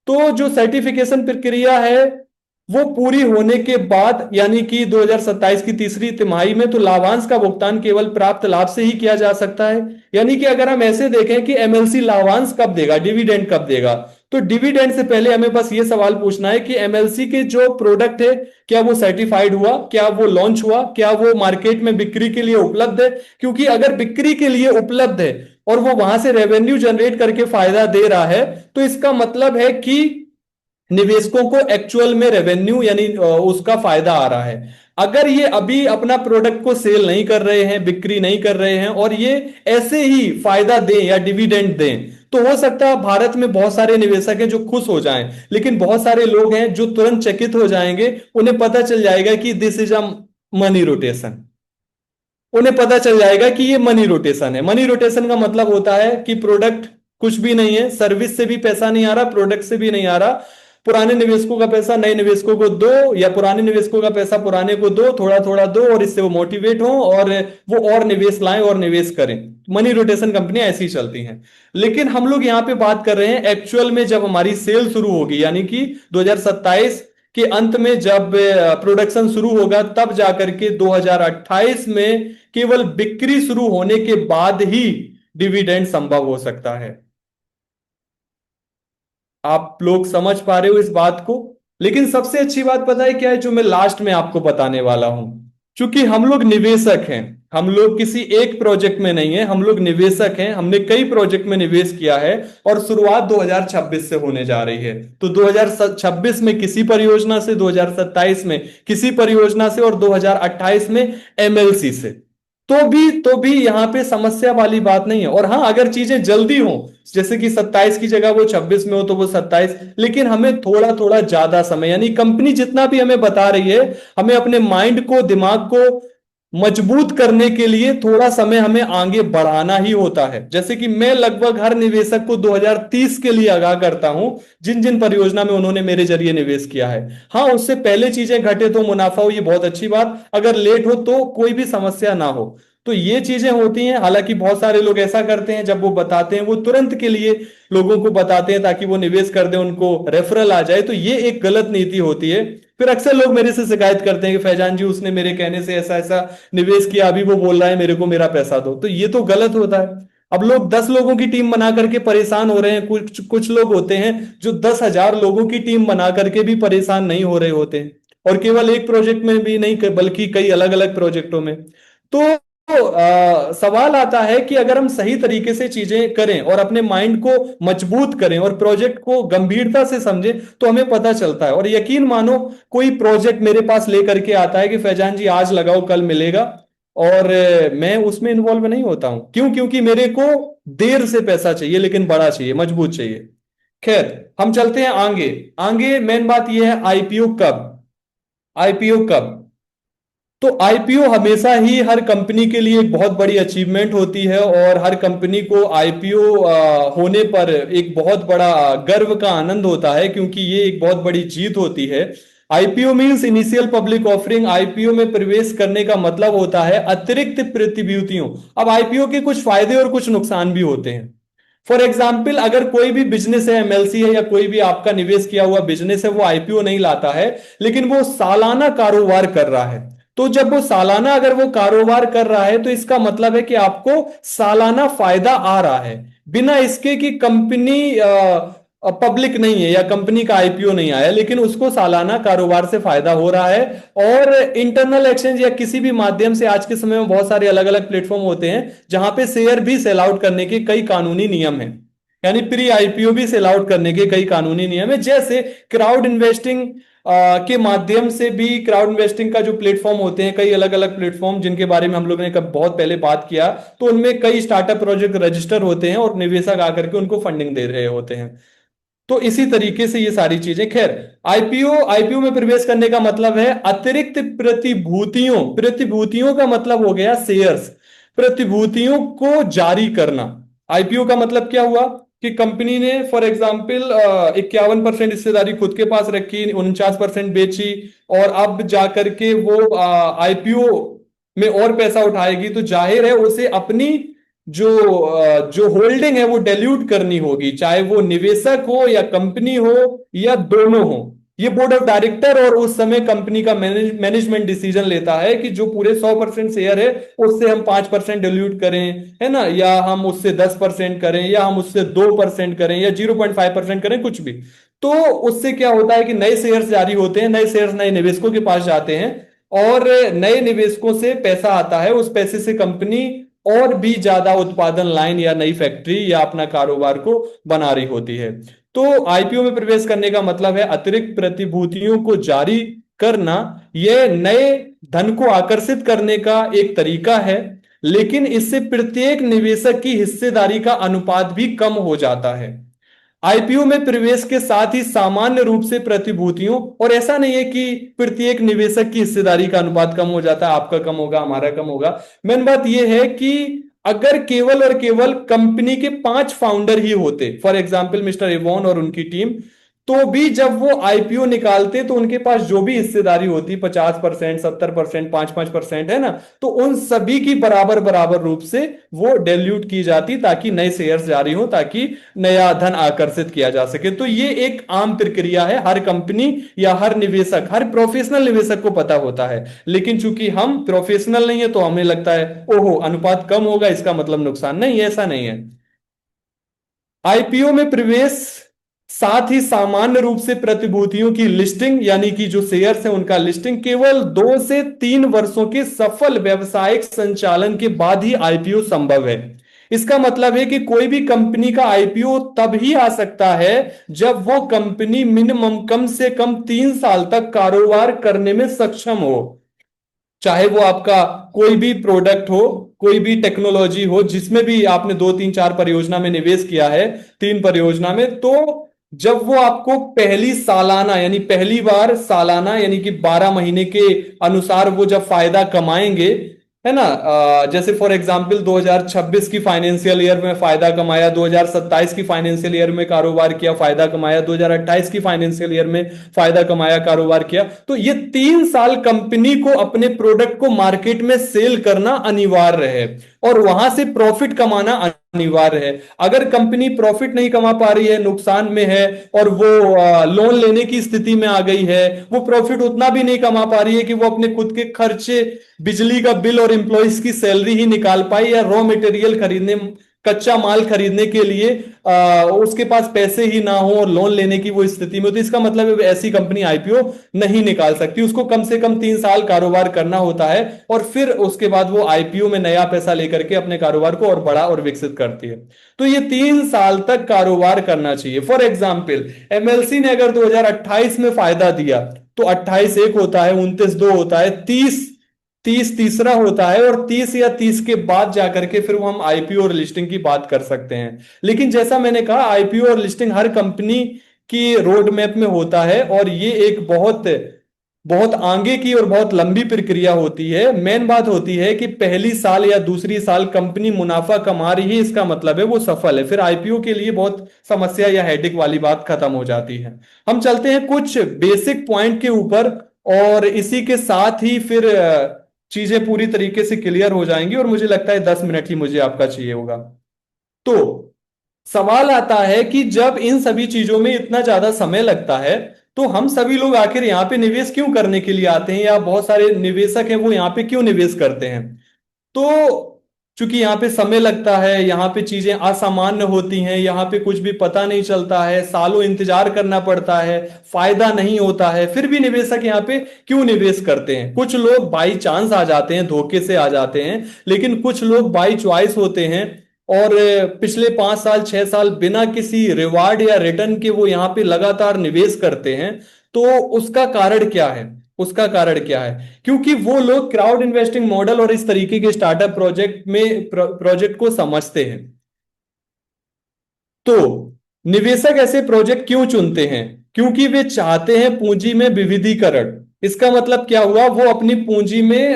तो जो सर्टिफिकेशन प्रक्रिया है वो पूरी होने के बाद, यानी कि 2027 की तीसरी तिमाही में, तो लाभांश का भुगतान केवल प्राप्त लाभ से ही किया जा सकता है। यानी कि अगर हम ऐसे देखें कि एमएलसी लाभांश कब देगा, डिविडेंड कब देगा, तो डिविडेंड से पहले हमें बस ये सवाल पूछना है कि एमएलसी के जो प्रोडक्ट है क्या वो सर्टिफाइड हुआ, क्या वो लॉन्च हुआ, क्या वो मार्केट में बिक्री के लिए उपलब्ध है। क्योंकि अगर बिक्री के लिए उपलब्ध है और वो वहां से रेवेन्यू जनरेट करके फायदा दे रहा है तो इसका मतलब है कि निवेशकों को एक्चुअल में रेवेन्यू यानी उसका फायदा आ रहा है। अगर ये अभी अपना प्रोडक्ट को सेल नहीं कर रहे हैं, बिक्री नहीं कर रहे हैं, और ये ऐसे ही फायदा दें या डिविडेंड दें, तो हो सकता है भारत में बहुत सारे निवेशक हैं जो खुश हो जाएं, लेकिन बहुत सारे लोग हैं जो तुरंत चकित हो जाएंगे। उन्हें पता चल जाएगा कि this is a money rotation. उन्हें पता चल जाएगा कि ये मनी रोटेशन है। मनी रोटेशन का मतलब होता है कि प्रोडक्ट कुछ भी नहीं है, सर्विस से भी पैसा नहीं आ रहा, प्रोडक्ट से भी नहीं आ रहा। पुराने निवेशकों का पैसा नए निवेशकों को दो, या पुराने निवेशकों का पैसा पुराने को दो, थोड़ा थोड़ा दो, और इससे वो मोटिवेट हो और वो और निवेश लाएं और निवेश करें। मनी रोटेशन कंपनियां ऐसी चलती हैं। लेकिन हम लोग यहां पे बात कर रहे हैं एक्चुअल में जब हमारी सेल शुरू होगी, यानी कि 2027 के अंत में जब प्रोडक्शन शुरू होगा, तब जाकर के 2028 में केवल बिक्री शुरू होने के बाद ही डिविडेंड संभव हो सकता है। आप लोग समझ पा रहे हो इस बात को? लेकिन सबसे अच्छी बात पता है क्या है, जो मैं लास्ट में आपको बताने वाला हूं। क्योंकि हम लोग निवेशक हैं, हम लोग किसी एक प्रोजेक्ट में नहीं है, हम लोग निवेशक हैं, हमने कई प्रोजेक्ट में निवेश किया है और शुरुआत 2026 से होने जा रही है। तो 2026 में किसी परियोजना से, 2027 में किसी परियोजना से और 2028 में एमएलसी से। तो भी यहां पे समस्या वाली बात नहीं है। और हाँ, अगर चीजें जल्दी हो, जैसे कि 27 की जगह वो 26 में हो तो वो 27, लेकिन हमें थोड़ा थोड़ा ज्यादा समय, यानी कंपनी जितना भी हमें बता रही है, हमें अपने माइंड को, दिमाग को मजबूत करने के लिए थोड़ा समय हमें आगे बढ़ाना ही होता है। जैसे कि मैं लगभग हर निवेशक को 2030 के लिए आगाह करता हूं, जिन जिन परियोजना में उन्होंने मेरे जरिए निवेश किया है। हाँ, उससे पहले चीजें घटे तो मुनाफा हो, ये बहुत अच्छी बात, अगर लेट हो तो कोई भी समस्या ना हो। तो ये चीजें होती हैं। हालांकि बहुत सारे लोग ऐसा करते हैं, जब वो बताते हैं वो तुरंत के लिए लोगों को बताते हैं ताकि वो निवेश कर दें, उनको रेफरल आ जाए। तो ये एक गलत नीति होती है। फिर अक्सर लोग मेरे से शिकायत करते हैं कि फैजान जी, उसने मेरे कहने से ऐसा ऐसा निवेश किया, अभी वो बोल रहा है मेरे को मेरा पैसा दो। तो ये तो गलत होता है। अब लोग 10 लोगों की टीम बना करके परेशान हो रहे हैं, कुछ कुछ लोग होते हैं जो 10,000 लोगों की टीम बना करके भी परेशान नहीं हो रहे होते हैं, और केवल एक प्रोजेक्ट में भी नहीं बल्कि कई अलग अलग प्रोजेक्टों में। तो सवाल आता है कि अगर हम सही तरीके से चीजें करें और अपने माइंड को मजबूत करें और प्रोजेक्ट को गंभीरता से समझें, तो हमें पता चलता है। और यकीन मानो, कोई प्रोजेक्ट मेरे पास लेकर के आता है कि फैजान जी आज लगाओ कल मिलेगा, और मैं उसमें इन्वॉल्व नहीं होता हूं। क्यों? क्योंकि मेरे को देर से पैसा चाहिए, लेकिन बड़ा चाहिए, मजबूत चाहिए। खैर, हम चलते हैं आगे। आगे मेन बात यह है, आईपीओ कब? आईपीओ कब? तो आईपीओ हमेशा ही हर कंपनी के लिए एक बहुत बड़ी अचीवमेंट होती है, और हर कंपनी को आईपीओ होने पर एक बहुत बड़ा गर्व का आनंद होता है, क्योंकि ये एक बहुत बड़ी जीत होती है। IPO means initial public offering. IPO में प्रवेश करने का मतलब होता है अतिरिक्त प्रतिभूतियों। अब आईपीओ के कुछ फायदे और कुछ नुकसान भी होते हैं। फॉर एग्जाम्पल, अगर कोई भी बिजनेस है, एमएलसी है, या कोई भी आपका निवेश किया हुआ बिजनेस है, वो आईपीओ नहीं लाता है, लेकिन वो सालाना कारोबार कर रहा है। तो जब वो सालाना अगर वो कारोबार कर रहा है, तो इसका मतलब है कि आपको सालाना फायदा आ रहा है, बिना इसके कि कंपनी पब्लिक नहीं है या कंपनी का आईपीओ नहीं आया, लेकिन उसको सालाना कारोबार से फायदा हो रहा है। और इंटरनल एक्सचेंज या किसी भी माध्यम से, आज के समय में बहुत सारे अलग अलग प्लेटफॉर्म होते हैं जहां पे शेयर भी सेल आउट करने के कई कानूनी नियम हैं। यानी प्री आईपीओ भी सेल आउट करने के कई कानूनी नियम है। जैसे क्राउड इन्वेस्टिंग के माध्यम से भी, क्राउड इन्वेस्टिंग का जो प्लेटफॉर्म होते हैं, कई अलग अलग प्लेटफॉर्म जिनके बारे में हम लोगों ने कब बहुत पहले बात किया, तो उनमें कई स्टार्टअप प्रोजेक्ट रजिस्टर होते हैं और निवेशक आकर के उनको फंडिंग दे रहे होते हैं। तो इसी तरीके से ये सारी चीजें। खैर, आईपीओ आईपीओ में प्रवेश करने का मतलब है अतिरिक्त प्रतिभूतियों। प्रतिभूतियों का मतलब हो गया शेयर्स। प्रतिभूतियों को जारी करना। आईपीओ का मतलब क्या हुआ कि कंपनी ने फॉर एग्जाम्पल 51% हिस्सेदारी खुद के पास रखी, 49% बेची, और अब जाकर के वो आईपीओ में और पैसा उठाएगी, तो जाहिर है उसे अपनी जो जो होल्डिंग है वो डाइल्यूट करनी होगी, चाहे वो निवेशक हो या कंपनी हो या दोनों हो। ये बोर्ड ऑफ डायरेक्टर और उस समय कंपनी का मैनेजमेंट डिसीजन लेता है कि जो पूरे 100% शेयर है उससे हम 5% डाइल्यूट करें, है ना, या हम उससे 10% करें, या हम उससे 2% करें, या 0.5% करें, कुछ भी। तो उससे क्या होता है कि नए शेयर्स जारी होते हैं, नए शेयर्स नए निवेशकों के पास जाते हैं, और नए निवेशकों से पैसा आता है। उस पैसे से कंपनी और भी ज्यादा उत्पादन लाइन या नई फैक्ट्री या अपना कारोबार को बना रही होती है। तो आईपीओ में प्रवेश करने का मतलब है अतिरिक्त प्रतिभूतियों को जारी करना। यह नए धन को आकर्षित करने का एक तरीका है, लेकिन इससे प्रत्येक निवेशक की हिस्सेदारी का अनुपात भी कम हो जाता है। आईपीओ में प्रवेश के साथ ही सामान्य रूप से प्रतिभूतियों, और ऐसा नहीं है कि प्रत्येक निवेशक की हिस्सेदारी का अनुपात कम हो जाता है, आपका कम होगा, हमारा कम होगा। मेन बात यह है कि अगर केवल और केवल कंपनी के 5 फाउंडर ही होते, फॉर एग्जाम्पल मिस्टर इवॉन और उनकी टीम, तो भी जब वो आईपीओ निकालते तो उनके पास जो भी हिस्सेदारी होती, 50%, 70%, 5-5%, है ना, तो उन सभी की बराबर बराबर रूप से वो डाइल्यूट की जाती, ताकि नए शेयर्स जारी हो, ताकि नया धन आकर्षित किया जा सके। तो ये एक आम प्रक्रिया है, हर कंपनी या हर निवेशक, हर प्रोफेशनल निवेशक को पता होता है। लेकिन चूंकि हम प्रोफेशनल नहीं है, तो हमें लगता है ओहो अनुपात कम होगा, इसका मतलब नुकसान। नहीं, ऐसा नहीं है। आईपीओ में प्रवेश साथ ही सामान्य रूप से प्रतिभूतियों की लिस्टिंग यानी कि जो शेयर्स है उनका लिस्टिंग केवल 2 से 3 वर्षों के सफल व्यावसायिक संचालन के बाद ही आईपीओ संभव है। इसका मतलब है कि कोई भी कंपनी का आईपीओ तब ही आ सकता है जब वो कंपनी मिनिमम कम से कम 3 साल तक कारोबार करने में सक्षम हो। चाहे वो आपका कोई भी प्रोडक्ट हो, कोई भी टेक्नोलॉजी हो, जिसमें भी आपने 2 3 4 परियोजना में निवेश किया है, 3 परियोजना में, तो जब वो आपको पहली सालाना यानी पहली बार सालाना यानी कि 12 महीने के अनुसार वो जब फायदा कमाएंगे, है ना, जैसे फॉर एग्जांपल 2026 की फाइनेंशियल ईयर में फायदा कमाया, 2027 की फाइनेंशियल ईयर में कारोबार किया, फायदा कमाया, 2028 की फाइनेंशियल ईयर में फायदा कमाया, कारोबार किया, तो ये 3 साल कंपनी को अपने प्रोडक्ट को मार्केट में सेल करना अनिवार्य है और वहां से प्रॉफिट कमाना अनिवार्य है। अगर कंपनी प्रॉफिट नहीं कमा पा रही है, नुकसान में है और वो लोन लेने की स्थिति में आ गई है, वो प्रॉफिट उतना भी नहीं कमा पा रही है कि वो अपने खुद के खर्चे, बिजली का बिल और एम्प्लॉइज की सैलरी ही निकाल पाए, या रॉ मटेरियल खरीदने, कच्चा माल खरीदने के लिए उसके पास पैसे ही ना हो और लोन लेने की वो स्थिति में, तो इसका मतलब है ऐसी कंपनी आईपीओ नहीं निकाल सकती। उसको कम से कम 3 साल कारोबार करना होता है और फिर उसके बाद वो आईपीओ में नया पैसा लेकर के अपने कारोबार को और बड़ा और विकसित करती है। तो ये 3 साल तक कारोबार करना चाहिए। फॉर एग्जाम्पल एमएलसी ने अगर 2028 में फायदा दिया तो 28 एक होता है, 29 दो होता है, 30 30 तीसरा होता है और 30 या 30 के बाद जाकर के फिर वो हम आईपीओ और लिस्टिंग की बात कर सकते हैं। लेकिन जैसा मैंने कहा, आईपीओ और लिस्टिंग हर कंपनी की रोड मैप में होता है और ये एक बहुत बहुत आगे की और बहुत लंबी प्रक्रिया होती है। मेन बात होती है कि पहली साल या दूसरी साल कंपनी मुनाफा कमा रही है, इसका मतलब है वो सफल है, फिर आईपीओ के लिए बहुत समस्या या हेडिक वाली बात खत्म हो जाती है। हम चलते हैं कुछ बेसिक पॉइंट के ऊपर और इसी के साथ ही फिर चीजें पूरी तरीके से क्लियर हो जाएंगी और मुझे लगता है 10 मिनट ही मुझे आपका चाहिए होगा। तो सवाल आता है कि जब इन सभी चीजों में इतना ज्यादा समय लगता है तो हम सभी लोग आखिर यहाँ पे निवेश क्यों करने के लिए आते हैं, या बहुत सारे निवेशक हैं वो यहाँ पे क्यों निवेश करते हैं। तो चूंकि यहाँ पे समय लगता है, यहाँ पे चीजें असामान्य होती हैं, यहाँ पे कुछ भी पता नहीं चलता है, सालों इंतजार करना पड़ता है, फायदा नहीं होता है, फिर भी निवेशक यहाँ पे क्यों निवेश करते हैं। कुछ लोग बाई चांस आ जाते हैं, धोखे से आ जाते हैं, लेकिन कुछ लोग बाई चॉइस होते हैं और पिछले 5 साल 6 साल बिना किसी रिवार्ड या रिटर्न के वो यहाँ पे लगातार निवेश करते हैं। तो उसका कारण क्या है, उसका कारण क्या है, क्योंकि वो लोग क्राउड इन्वेस्टिंग मॉडल और इस तरीके के स्टार्टअप प्रोजेक्ट को समझते हैं। तो निवेशक ऐसे प्रोजेक्ट क्यों चुनते हैं, क्योंकि वे चाहते हैं पूंजी में विविधीकरण। इसका मतलब क्या हुआ, वो अपनी पूंजी में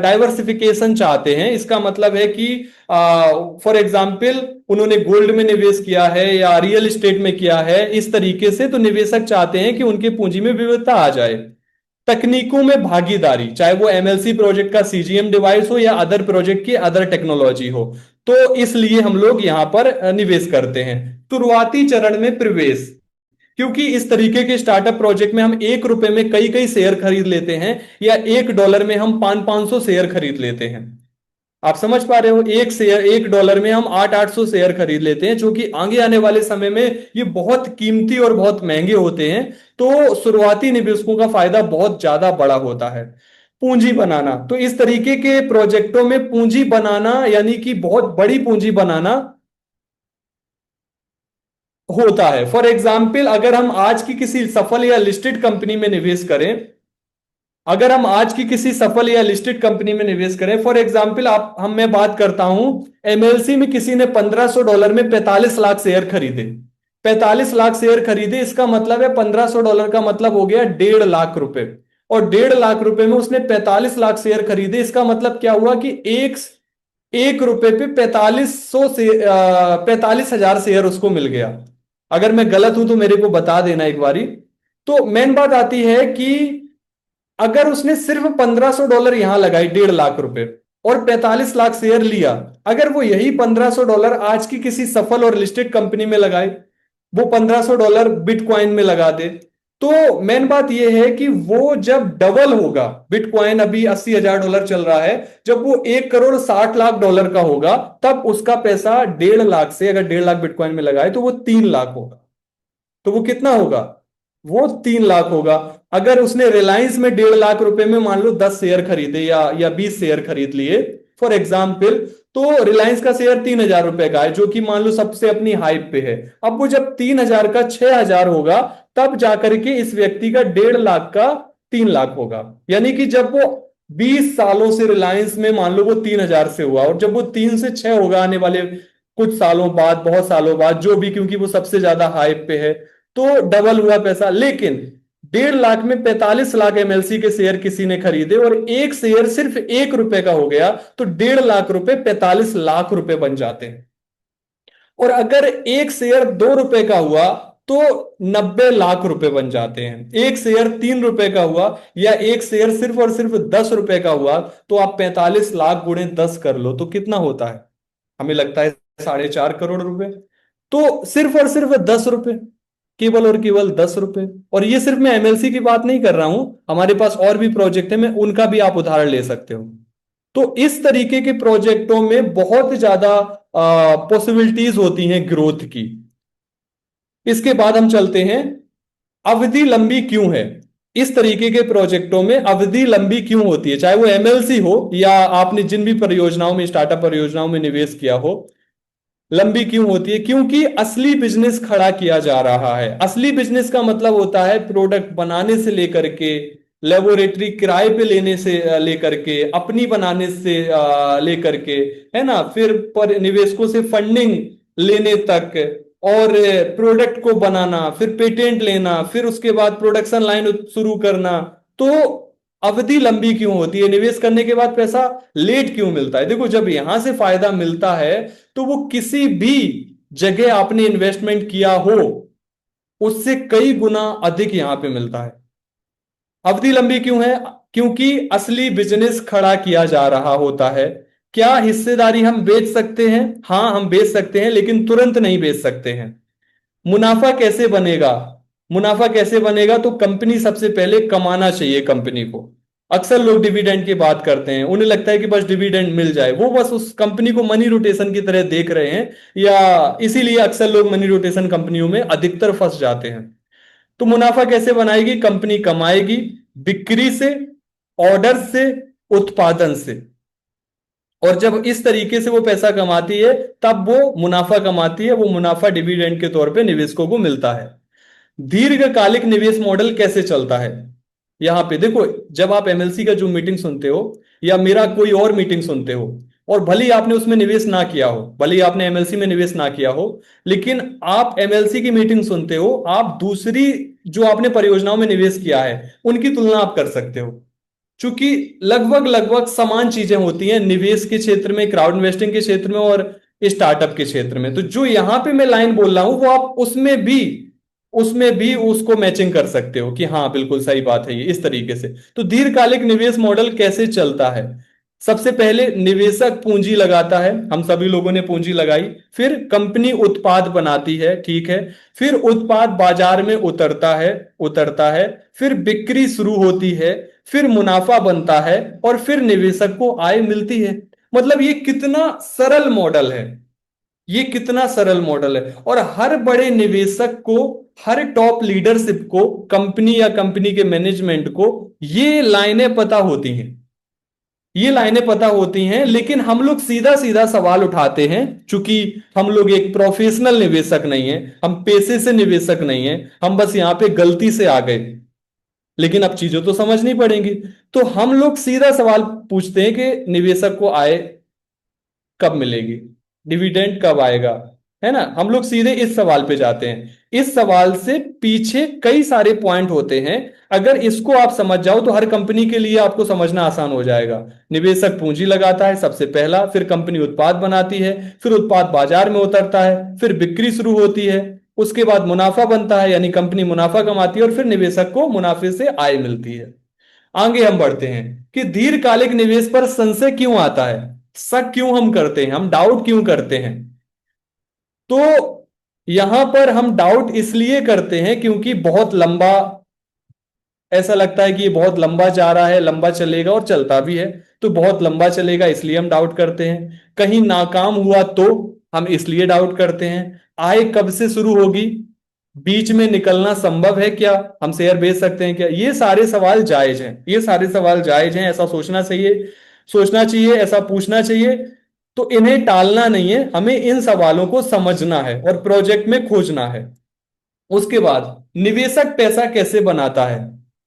डाइवर्सिफिकेशन चाहते हैं। इसका मतलब है कि फॉर एग्जाम्पल उन्होंने गोल्ड में निवेश किया है या रियल एस्टेट में किया है, इस तरीके से तो निवेशक चाहते हैं कि उनके पूंजी में विविधता आ जाए। तकनीकों में भागीदारी, चाहे वो एमएलसी प्रोजेक्ट का सीजीएम डिवाइस हो या अदर प्रोजेक्ट की अदर टेक्नोलॉजी हो, तो इसलिए हम लोग यहां पर निवेश करते हैं। शुरुआती चरण में प्रवेश, क्योंकि इस तरीके के स्टार्टअप प्रोजेक्ट में हम 1 रुपए में कई कई शेयर खरीद लेते हैं या $1 में हम 500 शेयर खरीद लेते हैं। आप समझ पा रहे हो, एक शेयर $1 में हम 800 शेयर खरीद लेते हैं, जो कि आगे आने वाले समय में ये बहुत कीमती और बहुत महंगे होते हैं। तो शुरुआती निवेशकों का फायदा बहुत ज्यादा बड़ा होता है। पूंजी बनाना, तो इस तरीके के प्रोजेक्टों में पूंजी बनाना यानी कि बहुत बड़ी पूंजी बनाना होता है। फॉर एग्जाम्पल अगर हम आज की किसी सफल या लिस्टेड कंपनी में निवेश करें, अगर हम आज की किसी सफल या लिस्टेड कंपनी में निवेश करें, फॉर एग्जांपल मैं बात करता हूं, एमएलसी में किसी ने $1500 में 45 लाख शेयर खरीदे, 45 लाख शेयर खरीदे, इसका मतलब है $1500 का मतलब हो गया 1.5 लाख रुपए, और 1.5 लाख रुपए में उसने 45 लाख शेयर खरीदे। इसका मतलब क्या हुआ कि एक एक रुपए पे 45,000 शेयर उसको मिल गया। अगर मैं गलत हूं तो मेरे को बता देना एक बारी। तो मेन बात आती है कि अगर उसने सिर्फ $1500 यहां लगाई, 1.5 लाख रुपए, और 45 लाख शेयर लिया, अगर वो यही $1500 आज की किसी सफल और लिस्टेड कंपनी में लगाए, वो $1500 बिटकॉइन में लगा दे, तो मेन बात यह है कि वो जब डबल होगा, बिटकॉइन अभी $80,000 चल रहा है, जब वो 1,60,00,000 का होगा, तब उसका पैसा 1.5 लाख से, अगर 1.5 लाख बिटकॉइन में लगाए तो वो 3 लाख होगा। तो वो कितना होगा? वो 3 लाख होगा। अगर उसने रिलायंस में 1.5 लाख रुपए में मान लो 10 शेयर खरीदे या 20 शेयर खरीद लिए फॉर एग्जाम्पल, तो रिलायंस का शेयर 3,000 रुपए का है, जो कि मान लो सबसे अपनी हाइप पे है। अब वो जब 3,000 का 6,000 होगा, तब जाकर के इस व्यक्ति का 1.5 लाख का 3 लाख होगा। यानी कि जब वो 20 सालों से रिलायंस में, मान लो वो 3,000 से हुआ, और जब वो 3 से 6 होगा आने वाले कुछ सालों बाद, बहुत सालों बाद जो भी, क्योंकि वो सबसे ज्यादा हाइप पे है, तो डबल हुआ पैसा। लेकिन 1.5 लाख में 45 लाख एमएलसी के शेयर किसी ने खरीदे, और एक शेयर सिर्फ 1 रुपए का हो गया, तो 1.5 लाख रुपए 45 लाख रुपए बन जाते हैं। और अगर एक शेयर 2 रुपए का हुआ, तो 90 लाख रुपए बन जाते हैं। एक शेयर 3 रुपए का हुआ, या एक शेयर सिर्फ और सिर्फ 10 रुपए का हुआ, तो आप 45 लाख गुणे 10 कर लो तो कितना होता है? हमें लगता है 4.5 करोड़ रुपए। तो सिर्फ और सिर्फ 10 रुपए, केवल और केवल 10 रुपए। और ये सिर्फ मैं एमएलसी की बात नहीं कर रहा हूं, हमारे पास और भी प्रोजेक्ट है, मैं उनका भी आप उदाहरण ले सकते हो। तो इस तरीके के प्रोजेक्टों में बहुत ज्यादा पॉसिबिलिटीज होती हैं ग्रोथ की। इसके बाद हम चलते हैं, अवधि लंबी क्यों है? इस तरीके के प्रोजेक्टों में अवधि लंबी क्यों होती है, चाहे वो एमएलसी हो या आपने जिन भी परियोजनाओं में, स्टार्टअप परियोजनाओं में निवेश किया हो, लंबी क्यों होती है? क्योंकि असली बिजनेस खड़ा किया जा रहा है। असली बिजनेस का मतलब होता है प्रोडक्ट बनाने से लेकर के, लेबोरेटरी किराए पे लेने से लेकर के, अपनी बनाने से लेकर के, है ना, फिर पर निवेशकों से फंडिंग लेने तक, और प्रोडक्ट को बनाना, फिर पेटेंट लेना, फिर उसके बाद प्रोडक्शन लाइन शुरू करना। तो अवधि लंबी क्यों होती है? निवेश करने के बाद पैसा लेट क्यों मिलता है? देखो, जब यहां से फायदा मिलता है, तो वो किसी भी जगह आपने इन्वेस्टमेंट किया हो उससे कई गुना अधिक यहां पे मिलता है। अवधि लंबी क्यों है? क्योंकि असली बिजनेस खड़ा किया जा रहा होता है। क्या हिस्सेदारी हम बेच सकते हैं? हाँ, हम बेच सकते हैं, लेकिन तुरंत नहीं बेच सकते हैं। मुनाफा कैसे बनेगा? मुनाफा कैसे बनेगा? तो कंपनी सबसे पहले कमाना चाहिए कंपनी को। अक्सर लोग डिविडेंड की बात करते हैं, उन्हें लगता है कि बस डिविडेंड मिल जाए, वो बस उस कंपनी को मनी रोटेशन की तरह देख रहे हैं, या इसीलिए अक्सर लोग मनी रोटेशन कंपनियों में अधिकतर फंस जाते हैं। तो मुनाफा कैसे बनाएगी कंपनी? कमाएगी बिक्री से, ऑर्डर से, उत्पादन से। और जब इस तरीके से वो पैसा कमाती है, तब वो मुनाफा कमाती है। वो मुनाफा डिविडेंड के तौर पे निवेशकों को मिलता है। दीर्घकालिक निवेश मॉडल कैसे चलता है? यहां पे देखो, जब आप एमएलसी का जो मीटिंग सुनते हो, या मेरा कोई और मीटिंग सुनते हो, और भले ही आपने उसमें निवेश ना किया हो, भले ही आपने एमएलसी में निवेश ना किया हो, लेकिन आप एमएलसी की मीटिंग सुनते हो, आप दूसरी जो आपने परियोजनाओं में निवेश किया है उनकी तुलना आप कर सकते हो। चूंकि लगभग लगभग समान चीजें होती हैं निवेश के क्षेत्र में, क्राउड इन्वेस्टिंग के क्षेत्र में, और स्टार्टअप के क्षेत्र में। तो जो यहां पे मैं लाइन बोल रहा हूं, वो आप उसमें भी उसको मैचिंग कर सकते हो कि हाँ, बिल्कुल सही बात है ये, इस तरीके से। तो दीर्घकालिक निवेश मॉडल कैसे चलता है? सबसे पहले निवेशक पूंजी लगाता है, हम सभी लोगों ने पूंजी लगाई। फिर कंपनी उत्पाद बनाती है, ठीक है। फिर उत्पाद बाजार में उतरता है। फिर बिक्री शुरू होती है। फिर मुनाफा बनता है, और फिर निवेशक को आय मिलती है। मतलब ये कितना सरल मॉडल है, ये कितना सरल मॉडल है। और हर बड़े निवेशक को, हर टॉप लीडरशिप को, कंपनी या कंपनी के मैनेजमेंट को ये लाइनें पता होती हैं, ये लाइनें पता होती हैं। लेकिन हम लोग सीधा सीधा सवाल उठाते हैं, चूंकि हम लोग एक प्रोफेशनल निवेशक नहीं है, हम पेशे से निवेशक नहीं है, हम बस यहां पे गलती से आ गए। लेकिन अब चीजों तो समझनी पड़ेंगी। तो हम लोग सीधा सवाल पूछते हैं कि निवेशक को आय कब मिलेगी, डिविडेंड कब आएगा, है ना। हम लोग सीधे इस सवाल पे जाते हैं। इस सवाल से पीछे कई सारे पॉइंट होते हैं। अगर इसको आप समझ जाओ तो हर कंपनी के लिए आपको समझना आसान हो जाएगा। निवेशक पूंजी लगाता है सबसे पहला, फिर कंपनी उत्पाद बनाती है, फिर उत्पाद बाजार में उतरता है, फिर बिक्री शुरू होती है, उसके बाद मुनाफा बनता है, यानी कंपनी मुनाफा कमाती है, और फिर निवेशक को मुनाफे से आय मिलती है। आगे हम बढ़ते हैं कि दीर्घकालिक निवेश पर संशय क्यों आता है, शक क्यों हम करते हैं, हम डाउट क्यों करते हैं। तो यहां पर हम डाउट इसलिए करते हैं क्योंकि बहुत लंबा ऐसा लगता है कि ये बहुत लंबा जा रहा है, लंबा चलेगा, और चलता भी है। तो बहुत लंबा चलेगा इसलिए हम डाउट करते हैं। कहीं नाकाम हुआ तो हम इसलिए डाउट करते हैं। आय कब से शुरू होगी, बीच में निकलना संभव है क्या, हम शेयर बेच सकते हैं क्या, ये सारे सवाल जायज हैं, ये सारे सवाल जायज हैं। ऐसा सोचना चाहिए, सोचना चाहिए, ऐसा पूछना चाहिए। तो इन्हें टालना नहीं है, हमें इन सवालों को समझना है और प्रोजेक्ट में खोजना है। उसके बाद निवेशक पैसा कैसे बनाता है,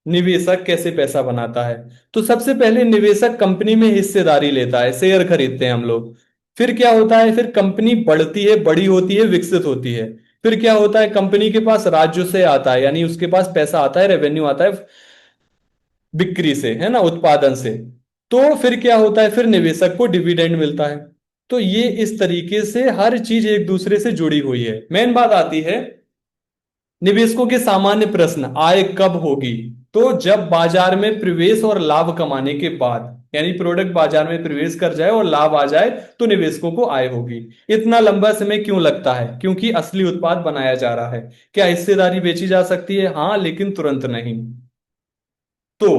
निवेशक कैसे पैसा बनाता है। तो सबसे पहले निवेशक कंपनी में हिस्सेदारी लेता है, शेयर खरीदते हैं हम लोग। फिर क्या होता है, फिर कंपनी बढ़ती है, बड़ी होती है, विकसित होती है। फिर क्या होता है, कंपनी के पास राजस्व से आता है, यानी उसके पास पैसा आता है, रेवेन्यू आता है बिक्री से, है ना, उत्पादन से। तो फिर क्या होता है, फिर निवेशक को डिविडेंड मिलता है। तो ये इस तरीके से हर चीज एक दूसरे से जुड़ी हुई है। मेन बात आती है निवेशकों के सामान्य प्रश्न, आय कब होगी। तो जब बाजार में प्रवेश और लाभ कमाने के बाद, यानी प्रोडक्ट बाजार में प्रवेश कर जाए और लाभ आ जाए, तो निवेशकों को आय होगी। इतना लंबा समय क्यों लगता है, क्योंकि असली उत्पाद बनाया जा रहा है। क्या हिस्सेदारी बेची जा सकती है, हाँ, लेकिन तुरंत नहीं। तो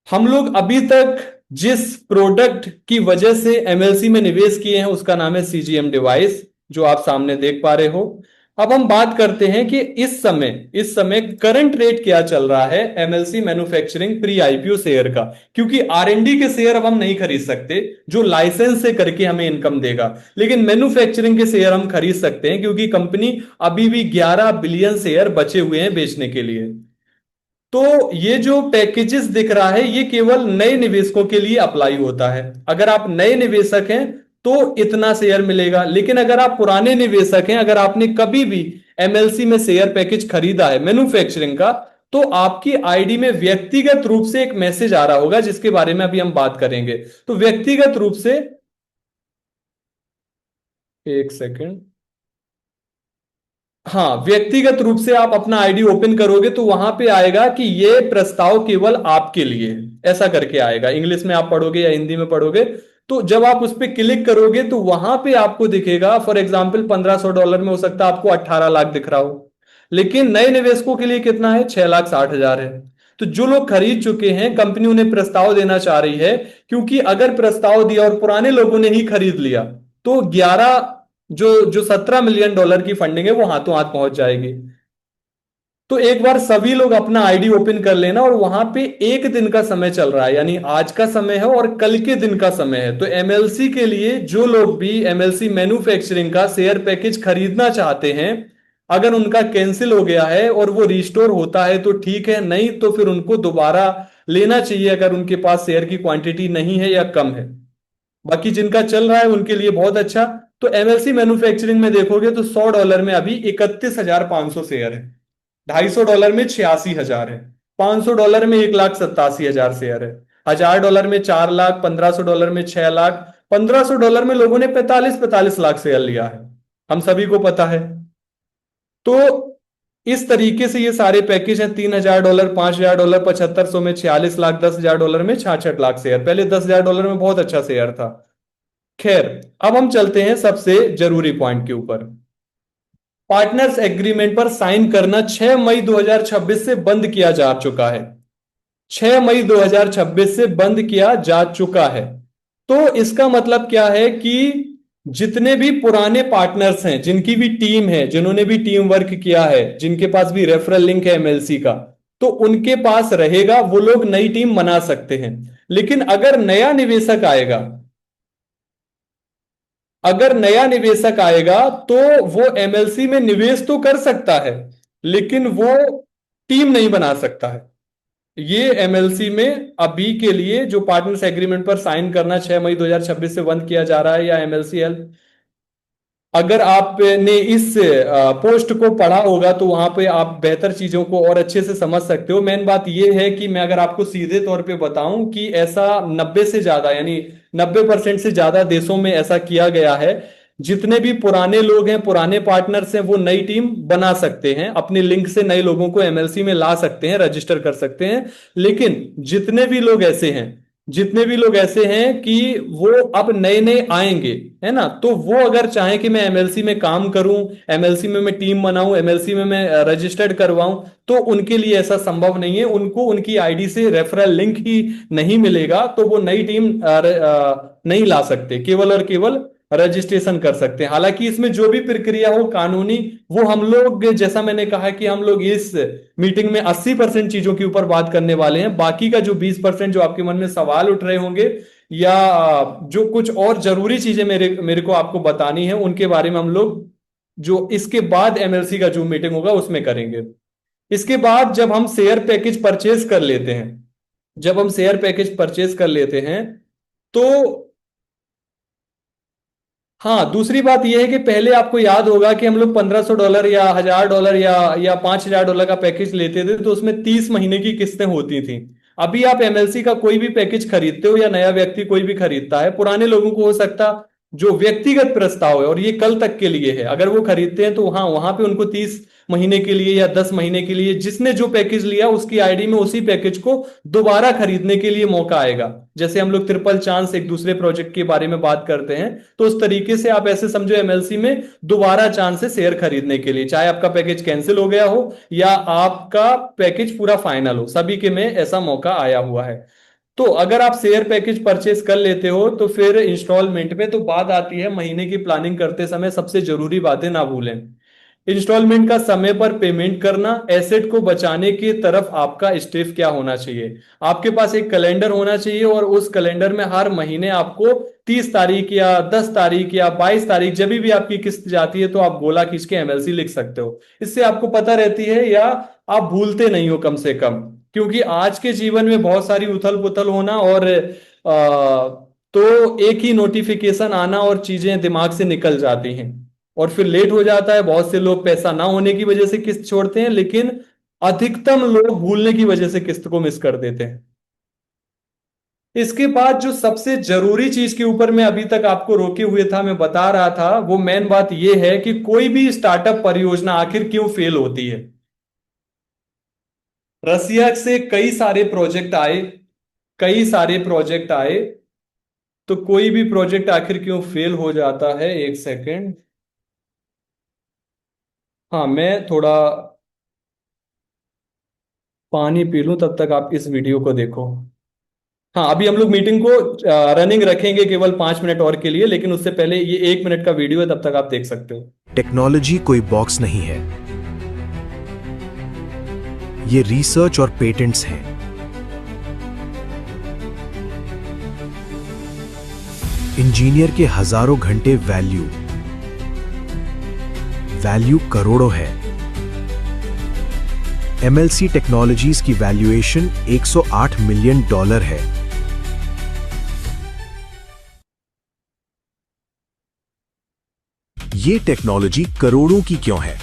हम लोग अभी तक जिस प्रोडक्ट की वजह से एमएलसी में निवेश किए हैं उसका नाम है सीजीएम डिवाइस, जो आप सामने देख पा रहे हो। अब हम बात करते हैं कि इस समय करंट रेट क्या चल रहा है MLC manufacturing pre IPO share का। क्योंकि आरएनडी के शेयर अब हम नहीं खरीद सकते जो लाइसेंस से करके हमें इनकम देगा, लेकिन मैन्युफैक्चरिंग के शेयर हम खरीद सकते हैं, क्योंकि कंपनी अभी भी 11 बिलियन शेयर बचे हुए हैं बेचने के लिए। तो ये जो पैकेजेस दिख रहा है ये केवल नए निवेशकों के लिए अप्लाई होता है। अगर आप नए निवेशक हैं तो इतना शेयर मिलेगा, लेकिन अगर आप पुराने निवेशक हैं, अगर आपने कभी भी एमएलसी में शेयर पैकेज खरीदा है मैन्युफैक्चरिंग का, तो आपकी आईडी में व्यक्तिगत रूप से एक मैसेज आ रहा होगा, जिसके बारे में अभी हम बात करेंगे। तो व्यक्तिगत रूप से, एक सेकंड, हाँ, व्यक्तिगत रूप से आप अपना आईडी ओपन करोगे तो वहां पे आएगा कि ये प्रस्ताव केवल आपके लिए है, ऐसा करके आएगा। इंग्लिश में आप पढ़ोगे या हिंदी में पढ़ोगे, तो जब आप उस पर क्लिक करोगे तो वहां पे आपको दिखेगा, फॉर एग्जांपल $1500 में हो सकता है आपको 18 लाख दिख रहा हो, लेकिन नए निवेशकों के लिए कितना है, 6,60,000 है। तो जो लोग खरीद चुके हैं, कंपनी उन्हें प्रस्ताव देना चाह रही है, क्योंकि अगर प्रस्ताव दिया और पुराने लोगों ने ही खरीद लिया तो 11 जो जो $17 मिलियन की फंडिंग है वो हाथों हाथ पहुंच जाएगी। तो एक बार सभी लोग अपना आईडी ओपन कर लेना, और वहां पे एक दिन का समय चल रहा है, यानी आज का समय है और कल के दिन का समय है। तो एमएलसी के लिए जो लोग भी एमएलसी मैन्युफैक्चरिंग का शेयर पैकेज खरीदना चाहते हैं, अगर उनका कैंसिल हो गया है और वो रिस्टोर होता है तो ठीक है, नहीं तो फिर उनको दोबारा लेना चाहिए, अगर उनके पास शेयर की क्वांटिटी नहीं है या कम है। बाकी जिनका चल रहा है उनके लिए बहुत अच्छा। तो एमएलसी मैन्युफैक्चरिंग में देखोगे तो $100 में अभी 31,500 शेयर है, $250 में 86,000 है, $500 में 1,87,000 शेयर है, $1,000 में 4 लाख, $1,500 में 6 लाख, $1,500 में लोगों ने 45-45 लाख शेयर लिया है, हम सभी को पता है। तो इस तरीके से ये सारे पैकेज हैं, $3,000, $5,000, 7,500 में 46 लाख, $10,000 में 66 लाख शेयर। पहले $10,000 में बहुत अच्छा शेयर था। खैर, अब हम चलते हैं सबसे जरूरी पॉइंट के ऊपर। पार्टनर्स एग्रीमेंट पर साइन करना 6 मई 2026 से बंद किया जा चुका है। 6 मई 2026 से बंद किया जा चुका है। तो इसका मतलब क्या है कि जितने भी पुराने पार्टनर्स हैं, जिनकी भी टीम है, जिन्होंने भी टीम वर्क किया है, जिनके पास भी रेफरल लिंक है एमएलसी का, तो उनके पास रहेगा, वो लोग नई टीम बना सकते हैं। लेकिन अगर नया निवेशक आएगा, अगर नया निवेशक आएगा तो वो एमएलसी में निवेश तो कर सकता है, लेकिन वो टीम नहीं बना सकता है। ये एमएलसी में अभी के लिए जो पार्टनर्स एग्रीमेंट पर साइन करना 6 मई 2026 से बंद किया जा रहा है, या एमएलसीएल, अगर आपने इस पोस्ट को पढ़ा होगा तो वहां पे आप बेहतर चीजों को और अच्छे से समझ सकते हो। मेन बात यह है कि मैं अगर आपको सीधे तौर पे बताऊं कि ऐसा 90 से ज्यादा, यानी 90% से ज्यादा देशों में ऐसा किया गया है। जितने भी पुराने लोग हैं, पुराने पार्टनर्स हैं, वो नई टीम बना सकते हैं, अपने लिंक से नए लोगों को एमएलसी में ला सकते हैं, रजिस्टर कर सकते हैं। लेकिन जितने भी लोग ऐसे हैं जितने भी लोग ऐसे हैं कि वो अब नए नए आएंगे, है ना, तो वो अगर चाहें कि मैं एमएलसी में काम करूं, एमएलसी में मैं टीम बनाऊं, एमएलसी में मैं रजिस्टर्ड करवाऊं, तो उनके लिए ऐसा संभव नहीं है। उनको उनकी आईडी से रेफरल लिंक ही नहीं मिलेगा, तो वो नई टीम नहीं ला सकते, केवल और केवल रजिस्ट्रेशन कर सकते हैं। हालांकि इसमें जो भी प्रक्रिया हो कानूनी, वो हम लोग, जैसा मैंने कहा कि हम लोग इस मीटिंग में 80% चीजों के ऊपर बात करने वाले हैं। बाकी का जो 20% जो आपके मन में सवाल उठ रहे होंगे, या जो कुछ और जरूरी चीजें मेरे मेरे को आपको बतानी है, उनके बारे में हम लोग जो इसके बाद एमएलसी का जो मीटिंग होगा उसमें करेंगे। इसके बाद जब हम शेयर पैकेज परचेज कर लेते हैं, जब हम शेयर पैकेज परचेज कर लेते हैं, तो हाँ, दूसरी बात यह है कि पहले आपको याद होगा कि हम लोग $1500 या $1000 या $5000 का पैकेज लेते थे, तो उसमें 30 महीने की किस्तें होती थी। अभी आप एमएलसी का कोई भी पैकेज खरीदते हो, या नया व्यक्ति कोई भी खरीदता है, पुराने लोगों को हो सकता जो व्यक्तिगत प्रस्ताव है और ये कल तक के लिए है, अगर वो खरीदते हैं तो हाँ, वहां पे उनको 30 महीने के लिए या 10 महीने के लिए, जिसने जो पैकेज लिया उसकी आईडी में उसी पैकेज को दोबारा खरीदने के लिए मौका आएगा। जैसे हम लोग ट्रिपल चांस एक दूसरे प्रोजेक्ट के बारे में बात करते हैं, तो उस तरीके से आप ऐसे समझो एमएलसी में दोबारा चांस है शेयर खरीदने के लिए, चाहे आपका पैकेज कैंसिल हो गया हो या आपका पैकेज पूरा फाइनल हो, सभी के में ऐसा मौका आया हुआ है। तो अगर आप शेयर पैकेज परचेज कर लेते हो, तो फिर इंस्टॉलमेंट में तो बात आती है, महीने की प्लानिंग करते समय सबसे जरूरी बातें ना भूलें। इंस्टॉलमेंट का समय पर पेमेंट करना, एसेट को बचाने की तरफ आपका स्टेप क्या होना चाहिए। आपके पास एक कैलेंडर होना चाहिए, और उस कैलेंडर में हर महीने आपको 30 तारीख या 10 तारीख या 22 तारीख, जब भी आपकी किस्त जाती है, तो आप गोला खींच के एमएलसी लिख सकते हो। इससे आपको पता रहती है, या आप भूलते नहीं हो कम से कम, क्योंकि आज के जीवन में बहुत सारी उथल पुथल होना और तो एक ही नोटिफिकेशन आना और चीजें दिमाग से निकल जाती हैं, और फिर लेट हो जाता है। बहुत से लोग पैसा ना होने की वजह से किस्त छोड़ते हैं, लेकिन अधिकतम लोग भूलने की वजह से किस्त को मिस कर देते हैं। इसके बाद जो सबसे जरूरी चीज के ऊपर मैं अभी तक आपको रोके हुए था, मैं बता रहा था, वो मेन बात यह है कि कोई भी स्टार्टअप परियोजना आखिर क्यों फेल होती है। रसिया से कई सारे प्रोजेक्ट आए, कई सारे प्रोजेक्ट आए, तो कोई भी प्रोजेक्ट आखिर क्यों फेल हो जाता है। एक सेकेंड, हाँ, मैं थोड़ा पानी पी लूं, तब तक आप इस वीडियो को देखो। हाँ, अभी हम लोग मीटिंग को रनिंग रखेंगे केवल 5 मिनट और के लिए, लेकिन उससे पहले ये 1 मिनट का वीडियो है, तब तक आप देख सकते हो। टेक्नोलॉजी कोई बॉक्स नहीं है, ये रिसर्च और पेटेंट्स हैं। इंजीनियर के हजारों घंटे वैल्यू, वैल्यू करोड़ों है। एमएलसी टेक्नोलॉजीज की वैल्यूएशन $108 मिलियन है। ये टेक्नोलॉजी करोड़ों की क्यों है?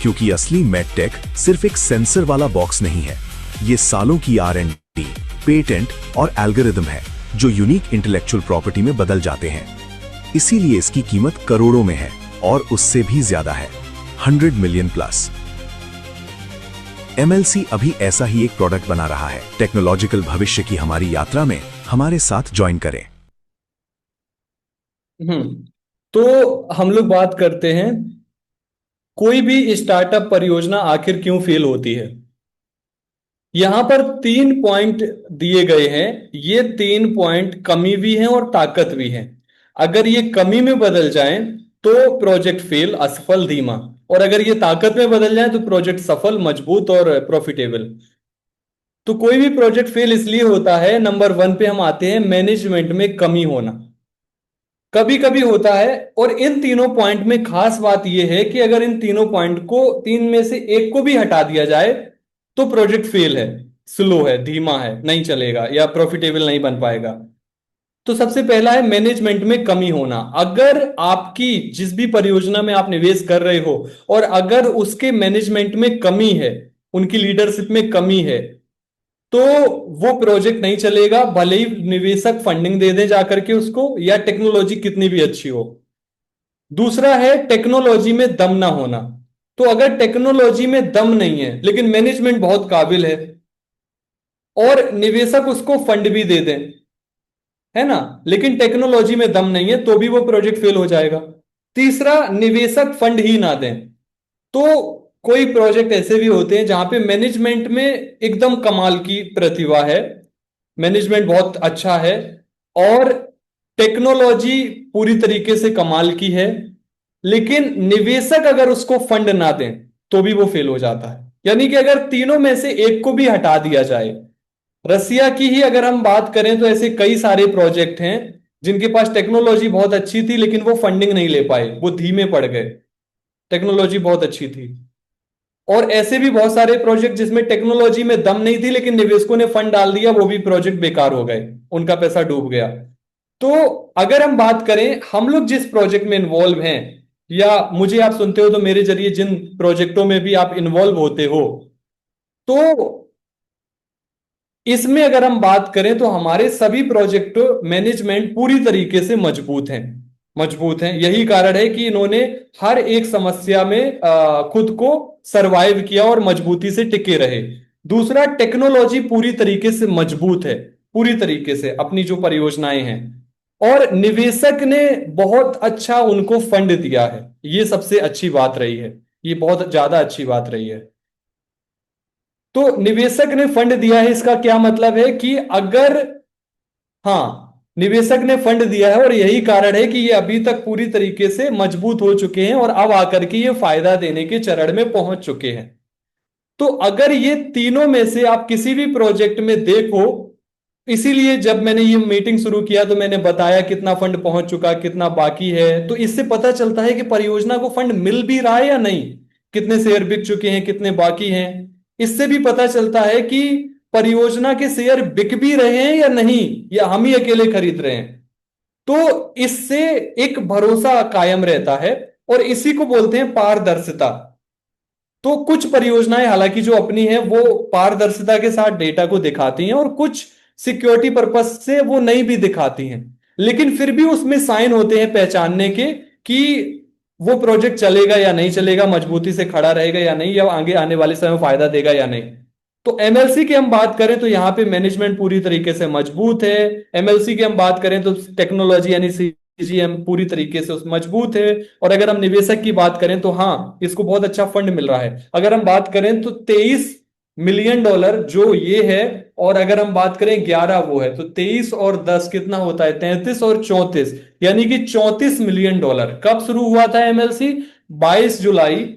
क्योंकि असली मेडटेक सिर्फ एक सेंसर वाला बॉक्स नहीं है, ये सालों की R&D, पेटेंट और एल्गोरिदम है जो यूनिक इंटेलेक्चुअल प्रॉपर्टी में बदल जाते हैं। इसीलिए इसकी कीमत करोड़ों में है, और उससे भी ज्यादा है, 100 मिलियन प्लस। एमएलसी अभी ऐसा ही एक प्रोडक्ट बना रहा है। टेक्नोलॉजिकल भविष्य की हमारी यात्रा में हमारे साथ ज्वाइन करें। तो हम लोग बात करते हैं, कोई भी स्टार्टअप परियोजना आखिर क्यों फेल होती है। यहां पर 3 पॉइंट दिए गए हैं, ये 3 पॉइंट कमी भी हैं और ताकत भी हैं। अगर ये कमी में बदल जाएं तो प्रोजेक्ट फेल, असफल, धीमा, और अगर ये ताकत में बदल जाए तो प्रोजेक्ट सफल, मजबूत और प्रॉफिटेबल। तो कोई भी प्रोजेक्ट फेल इसलिए होता है, नंबर 1 पे हम आते हैं, मैनेजमेंट में कमी होना। कभी कभी होता है, और इन तीनों पॉइंट में खास बात यह है कि अगर इन तीनों पॉइंट को, तीन में से एक को भी हटा दिया जाए, तो प्रोजेक्ट फेल है, स्लो है, धीमा है, नहीं चलेगा या प्रॉफिटेबल नहीं बन पाएगा। तो सबसे पहला है मैनेजमेंट में कमी होना। अगर आपकी जिस भी परियोजना में आप निवेश कर रहे हो, और अगर उसके मैनेजमेंट में कमी है, उनकी लीडरशिप में कमी है, तो वो प्रोजेक्ट नहीं चलेगा, भले ही निवेशक फंडिंग दे दे जाकर के उसको, या टेक्नोलॉजी कितनी भी अच्छी हो। दूसरा है टेक्नोलॉजी में दम ना होना। तो अगर टेक्नोलॉजी में दम नहीं है लेकिन मैनेजमेंट बहुत काबिल है, और निवेशक उसको फंड भी दे दें, है ना, लेकिन टेक्नोलॉजी में दम नहीं है, तो भी वो प्रोजेक्ट फेल हो जाएगा। तीसरा, निवेशक फंड ही ना दें। तो कोई प्रोजेक्ट ऐसे भी होते हैं जहां पे मैनेजमेंट में एकदम कमाल की प्रतिभा है, मैनेजमेंट बहुत अच्छा है, और टेक्नोलॉजी पूरी तरीके से कमाल की है, लेकिन निवेशक अगर उसको फंड ना दें तो भी वो फेल हो जाता है। यानी कि अगर तीनों में से एक को भी हटा दिया जाए, रसिया की ही अगर हम बात करें तो ऐसे कई सारे प्रोजेक्ट हैं जिनके पास टेक्नोलॉजी बहुत अच्छी थी लेकिन वो फंडिंग नहीं ले पाए, वो धीमे पड़ गए। टेक्नोलॉजी बहुत अच्छी थी। और ऐसे भी बहुत सारे प्रोजेक्ट जिसमें टेक्नोलॉजी में दम नहीं थी लेकिन निवेशकों ने फंड डाल दिया, वो भी प्रोजेक्ट बेकार हो गए, उनका पैसा डूब गया। तो अगर हम बात करें हम लोग जिस प्रोजेक्ट में इन्वॉल्व हैं, या मुझे आप सुनते हो तो मेरे जरिए जिन प्रोजेक्टों में भी आप इन्वॉल्व होते हो, तो इसमें अगर हम बात करें तो हमारे सभी प्रोजेक्ट मैनेजमेंट पूरी तरीके से मजबूत हैं, मजबूत हैं। यही कारण है कि इन्होंने हर एक समस्या में खुद को सरवाइव किया और मजबूती से टिके रहे। दूसरा, टेक्नोलॉजी पूरी तरीके से मजबूत है, पूरी तरीके से अपनी जो परियोजनाएं हैं, और निवेशक ने बहुत अच्छा उनको फंड दिया है। ये सबसे अच्छी बात रही है, ये बहुत ज्यादा अच्छी बात रही है। तो निवेशक ने फंड दिया है, इसका क्या मतलब है कि अगर, हाँ, निवेशक ने फंड दिया है और यही कारण है कि ये अभी तक पूरी तरीके से मजबूत हो चुके हैं और अब आकर के ये फायदा देने के चरण में पहुंच चुके हैं। तो अगर ये तीनों में से आप किसी भी प्रोजेक्ट में देखो, इसीलिए जब मैंने ये मीटिंग शुरू किया तो मैंने बताया कितना फंड पहुंच चुका, कितना बाकी है, तो इससे पता चलता है कि परियोजना को फंड मिल भी रहा है या नहीं, कितने शेयर बिक चुके हैं, कितने बाकी हैं। इससे भी पता चलता है कि परियोजना के शेयर बिक भी रहे हैं या नहीं, या हम ही अकेले खरीद रहे हैं। तो इससे एक भरोसा कायम रहता है, और इसी को बोलते हैं पारदर्शिता। तो कुछ परियोजनाएं हालांकि जो अपनी है वो पारदर्शिता के साथ डेटा को दिखाती हैं, और कुछ सिक्योरिटी पर्पस से वो नहीं भी दिखाती हैं, लेकिन फिर भी उसमें साइन होते हैं पहचानने के कि वो प्रोजेक्ट चलेगा या नहीं चलेगा, मजबूती से खड़ा रहेगा या नहीं, या आगे आने वाले समय में फायदा देगा या नहीं। तो एमएलसी की हम बात करें तो यहाँ पे मैनेजमेंट पूरी तरीके से मजबूत है। एमएलसी की हम बात करें तो टेक्नोलॉजी यानी सीजीएम पूरी तरीके से मजबूत है। और अगर हम निवेशक की बात करें तो हाँ, इसको बहुत अच्छा फंड मिल रहा है। अगर हम बात करें तो $23 मिलियन जो ये है, और अगर हम बात करें 11 वो है, तो 23 और 10 कितना होता है, 33 और 34, यानी कि $34 मिलियन। कब शुरू हुआ था एमएलसी? 22 जुलाई,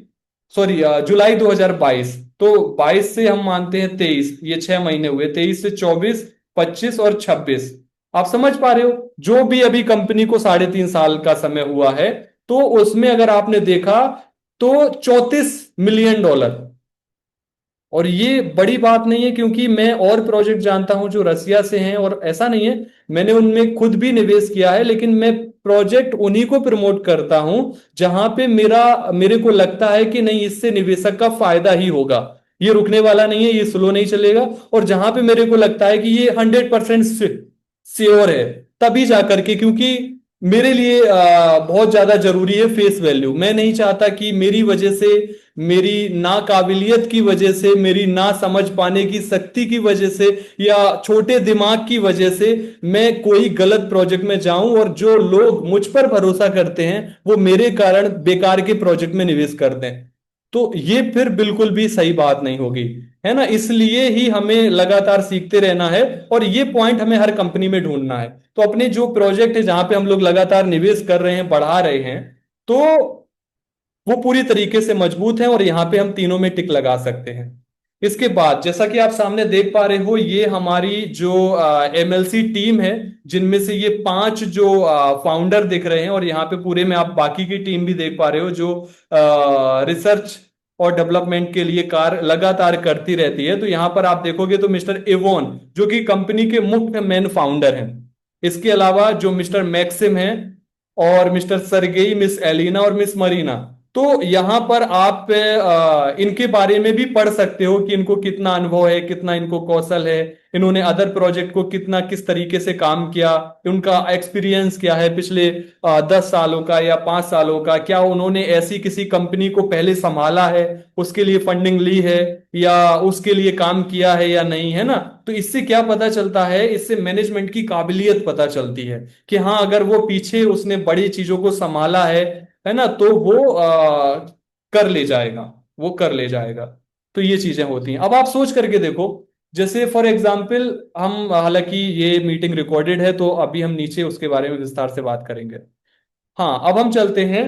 सॉरी, जुलाई 2022। तो 22 से हम मानते हैं 23, ये 6 महीने हुए, 23 से 24, 25 और 26। आप समझ पा रहे हो, जो भी अभी कंपनी को 3.5 साल का समय हुआ है, तो उसमें अगर आपने देखा तो $34 मिलियन। और ये बड़ी बात नहीं है, क्योंकि मैं और प्रोजेक्ट जानता हूं जो रसिया से हैं, और ऐसा नहीं है, मैंने उनमें खुद भी निवेश किया है, लेकिन मैं प्रोजेक्ट उन्हीं को प्रमोट करता हूं जहां पे मेरे को लगता है कि नहीं, इससे निवेशक का फायदा ही होगा, ये रुकने वाला नहीं है, ये स्लो नहीं चलेगा। और जहां पे मेरे को लगता है कि ये 100% श्योर है, तभी जाकर के, क्योंकि मेरे लिए बहुत ज्यादा जरूरी है फेस वैल्यू। मैं नहीं चाहता कि मेरी वजह से, मेरी नाकाबिलियत की वजह से, मेरी ना समझ पाने की शक्ति की वजह से, या छोटे दिमाग की वजह से मैं कोई गलत प्रोजेक्ट में जाऊं और जो लोग मुझ पर भरोसा करते हैं वो मेरे कारण बेकार के प्रोजेक्ट में निवेश कर दें। तो ये फिर बिल्कुल भी सही बात नहीं होगी, है ना। इसलिए ही हमें लगातार सीखते रहना है, और ये पॉइंट हमें हर कंपनी में ढूंढना है। तो अपने जो प्रोजेक्ट है जहां पे हम लोग लगातार निवेश कर रहे हैं, बढ़ा रहे हैं, तो वो पूरी तरीके से मजबूत है, और यहां पे हम तीनों में टिक लगा सकते हैं। इसके बाद जैसा कि आप सामने देख पा रहे हो, ये हमारी जो एमएलसी टीम है, जिनमें से ये 5 जो फाउंडर दिख रहे हैं, और यहाँ पे पूरे में आप बाकी की टीम भी देख पा रहे हो जो रिसर्च और डेवलपमेंट के लिए कार्य लगातार करती रहती है। तो यहाँ पर आप देखोगे तो मिस्टर इवोन जो कि कंपनी के मुख्य मेन फाउंडर हैं, इसके अलावा जो मिस्टर मैक्सिम हैं, और मिस्टर सरगेई, मिस एलिना और मिस मरीना, तो यहाँ पर आप इनके बारे में भी पढ़ सकते हो कि इनको कितना अनुभव है, कितना इनको कौशल है, इन्होंने अदर प्रोजेक्ट को कितना किस तरीके से काम किया, उनका एक्सपीरियंस क्या है पिछले 10 सालों का या 5 सालों का, क्या उन्होंने ऐसी किसी कंपनी को पहले संभाला है, उसके लिए फंडिंग ली है या उसके लिए काम किया है या नहीं, है ना। तो इससे क्या पता चलता है, इससे मैनेजमेंट की काबिलियत पता चलती है कि हाँ अगर वो पीछे उसने बड़ी चीजों को संभाला है ना, तो वो कर ले जाएगा, वो कर ले जाएगा। तो ये चीजें होती हैं। अब आप सोच करके देखो, जैसे फॉर एग्जाम्पल हम, हालांकि ये मीटिंग रिकॉर्डेड है तो अभी हम नीचे उसके बारे में विस्तार से बात करेंगे। हाँ, अब हम चलते हैं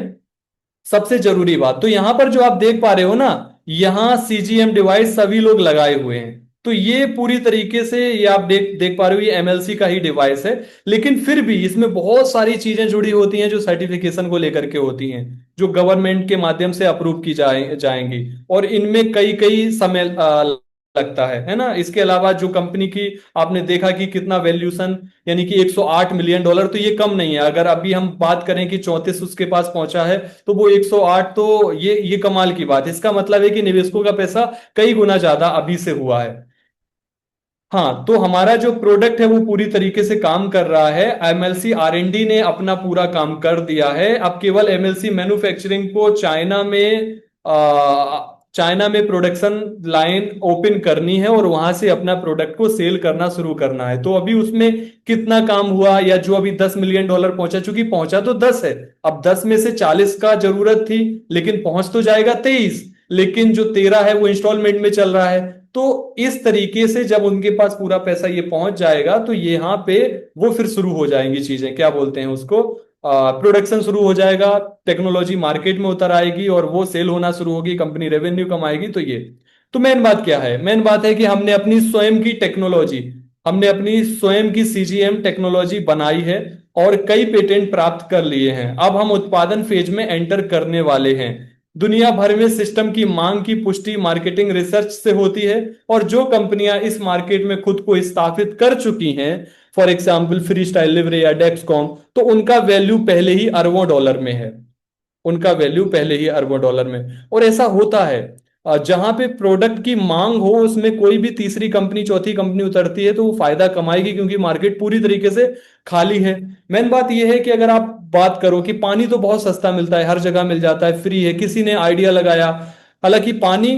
सबसे जरूरी बात। तो यहां पर जो आप देख पा रहे हो ना, यहां सीजीएम डिवाइस सभी लोग लगाए हुए हैं। तो ये पूरी तरीके से ये आप देख देख पा रहे हो, ये एमएलसी का ही डिवाइस है। लेकिन फिर भी इसमें बहुत सारी चीजें जुड़ी होती हैं जो सर्टिफिकेशन को लेकर के होती हैं, जो गवर्नमेंट के माध्यम से अप्रूव की जाएंगी। और इनमें कई कई समय लगता है ना। इसके अलावा जो कंपनी की आपने देखा कि कितना वैल्यूशन, यानी कि 108 मिलियन डॉलर, तो ये कम नहीं है। अगर अभी हम बात करें कि 34 उसके पास पहुंचा है, तो वो 108, तो ये कमाल की बात है। इसका मतलब है कि निवेशकों का पैसा कई गुना ज्यादा अभी से हुआ है। हाँ, तो हमारा जो प्रोडक्ट है वो पूरी तरीके से काम कर रहा है। एमएलसी आरएनडी ने अपना पूरा काम कर दिया है। अब केवल एमएलसी मैन्युफैक्चरिंग को चाइना में प्रोडक्शन लाइन ओपन करनी है और वहां से अपना प्रोडक्ट को सेल करना शुरू करना है। तो अभी उसमें कितना काम हुआ, या जो अभी 10 मिलियन डॉलर पहुंचा, चूंकि पहुंचा तो 10 है, अब 10 में से 40 का जरूरत थी, लेकिन पहुंच तो जाएगा 23, लेकिन जो 13 है वो इंस्टॉलमेंट में चल रहा है। तो इस तरीके से जब उनके पास पूरा पैसा ये पहुंच जाएगा, तो यहाँ पे वो फिर शुरू हो जाएंगी चीजें, क्या बोलते हैं उसको, प्रोडक्शन शुरू हो जाएगा, टेक्नोलॉजी मार्केट में उतर आएगी और वो सेल होना शुरू होगी, कंपनी रेवेन्यू कमाएगी। तो ये, तो मेन बात क्या है, मेन बात है कि हमने अपनी स्वयं की सीजीएम टेक्नोलॉजी बनाई है और कई पेटेंट प्राप्त कर लिए हैं। अब हम उत्पादन फेज में एंटर करने वाले हैं। दुनिया भर में सिस्टम की मांग की पुष्टि मार्केटिंग रिसर्च से होती है, और जो कंपनियां इस मार्केट में खुद को स्थापित कर चुकी हैं, फॉर एग्जाम्पल फ्री स्टाइल लिवरे या डेक्सकॉम, तो उनका वैल्यू पहले ही अरबों डॉलर में है। उनका वैल्यू पहले ही अरबों डॉलर में। और ऐसा होता है, जहां पे प्रोडक्ट की मांग हो उसमें कोई भी तीसरी कंपनी चौथी कंपनी उतरती है तो वो फायदा कमाएगी, क्योंकि मार्केट पूरी तरीके से खाली है। मेन बात यह है कि अगर आप बात करो कि पानी तो बहुत सस्ता मिलता है, हर जगह मिल जाता है, फ्री है, किसी ने आइडिया लगाया। हालांकि पानी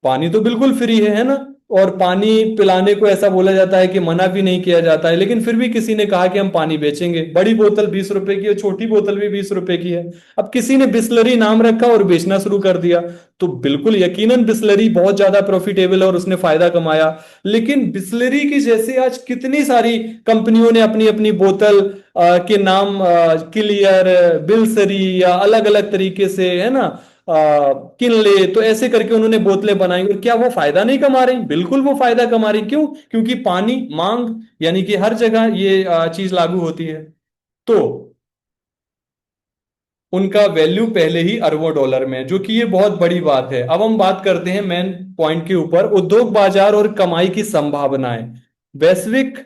पानी तो बिल्कुल फ्री है ना। और पानी पिलाने को ऐसा बोला जाता है कि मना भी नहीं किया जाता है, लेकिन फिर भी किसी ने कहा कि हम पानी बेचेंगे। बड़ी बोतल 20 रुपए की और छोटी बोतल भी 20 रुपए की है। अब किसी ने बिस्लरी नाम रखा और बेचना शुरू कर दिया, तो बिल्कुल यकीनन बिस्लरी बहुत ज्यादा प्रॉफिटेबल है और उसने फायदा कमाया। लेकिन बिस्लरी की जैसे आज कितनी सारी कंपनियों ने अपनी अपनी बोतल के नाम क्लियर, बिलसरी या अलग अलग तरीके से, है ना, किनले, तो ऐसे करके उन्होंने बोतलें बनाई। और क्या वो फायदा नहीं कमा रही? बिल्कुल वो फायदा कमा रही। क्यों? क्योंकि पानी मांग, यानी कि हर जगह ये चीज लागू होती है। तो उनका वैल्यू पहले ही अरबों डॉलर में है, जो कि ये बहुत बड़ी बात है। अब हम बात करते हैं मेन पॉइंट के ऊपर, उद्योग बाजार और कमाई की संभावनाएं। वैश्विक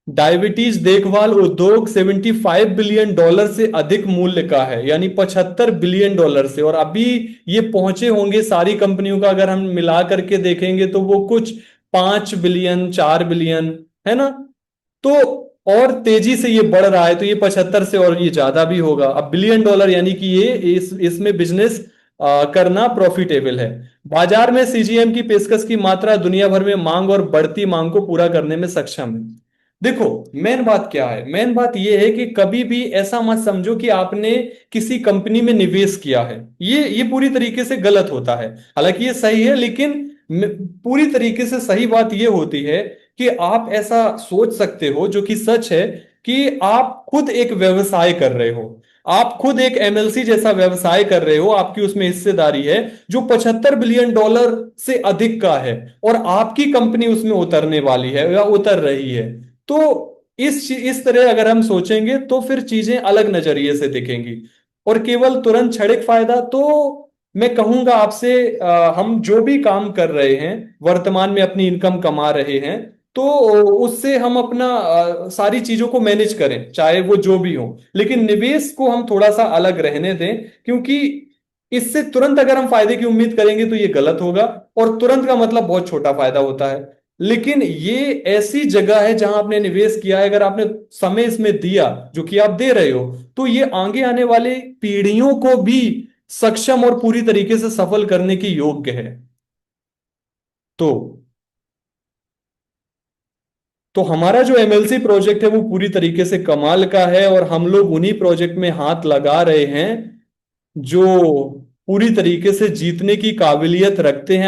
डायबिटीज देखभाल उद्योग 75 बिलियन डॉलर से अधिक मूल्य का है, यानी 75 बिलियन डॉलर से। और अभी ये पहुंचे होंगे सारी कंपनियों का अगर हम मिला करके देखेंगे तो वो कुछ 5 बिलियन, 4 बिलियन, है ना। तो और तेजी से ये बढ़ रहा है, तो ये 75 से और ये ज्यादा भी होगा। अब बिलियन डॉलर, यानी कि ये इसमें बिजनेस करना प्रॉफिटेबल है। बाजार में सीजीएम की पेशकश की मात्रा दुनिया भर में मांग और बढ़ती मांग को पूरा करने में सक्षम है। देखो, मेन बात क्या है, मेन बात यह है कि कभी भी ऐसा मत समझो कि आपने किसी कंपनी में निवेश किया है। ये पूरी तरीके से गलत होता है। हालांकि ये सही है, लेकिन पूरी तरीके से सही बात यह होती है कि आप ऐसा सोच सकते हो, जो कि सच है, कि आप खुद एक व्यवसाय कर रहे हो। आप खुद एक एमएलसी जैसा व्यवसाय कर रहे हो, आपकी उसमें हिस्सेदारी है जो 75 बिलियन डॉलर से अधिक का है, और आपकी कंपनी उसमें उतरने वाली है या उतर रही है। तो इस तरह अगर हम सोचेंगे तो फिर चीजें अलग नजरिए से दिखेंगी। और केवल तुरंत क्षणिक फायदा, तो मैं कहूंगा आपसे, हम जो भी काम कर रहे हैं, वर्तमान में अपनी इनकम कमा रहे हैं, तो उससे हम अपना सारी चीजों को मैनेज करें, चाहे वो जो भी हो। लेकिन निवेश को हम थोड़ा सा अलग रहने दें, क्योंकि इससे तुरंत अगर हम फायदे की उम्मीद करेंगे तो ये गलत होगा, और तुरंत का मतलब बहुत छोटा फायदा होता है। लेकिन ये ऐसी जगह है जहां आपने निवेश किया है, अगर आपने समय इसमें दिया जो कि आप दे रहे हो, तो ये आगे आने वाले पीढ़ियों को भी सक्षम और पूरी तरीके से सफल करने की योग्य है। तो तो हमारा जो एमएलसी प्रोजेक्ट है वो पूरी तरीके से कमाल का है, और हम लोग उन्हीं प्रोजेक्ट में हाथ लगा रहे हैं जो पूरी तरीके से जीतने की काबिलियत रखते हैं।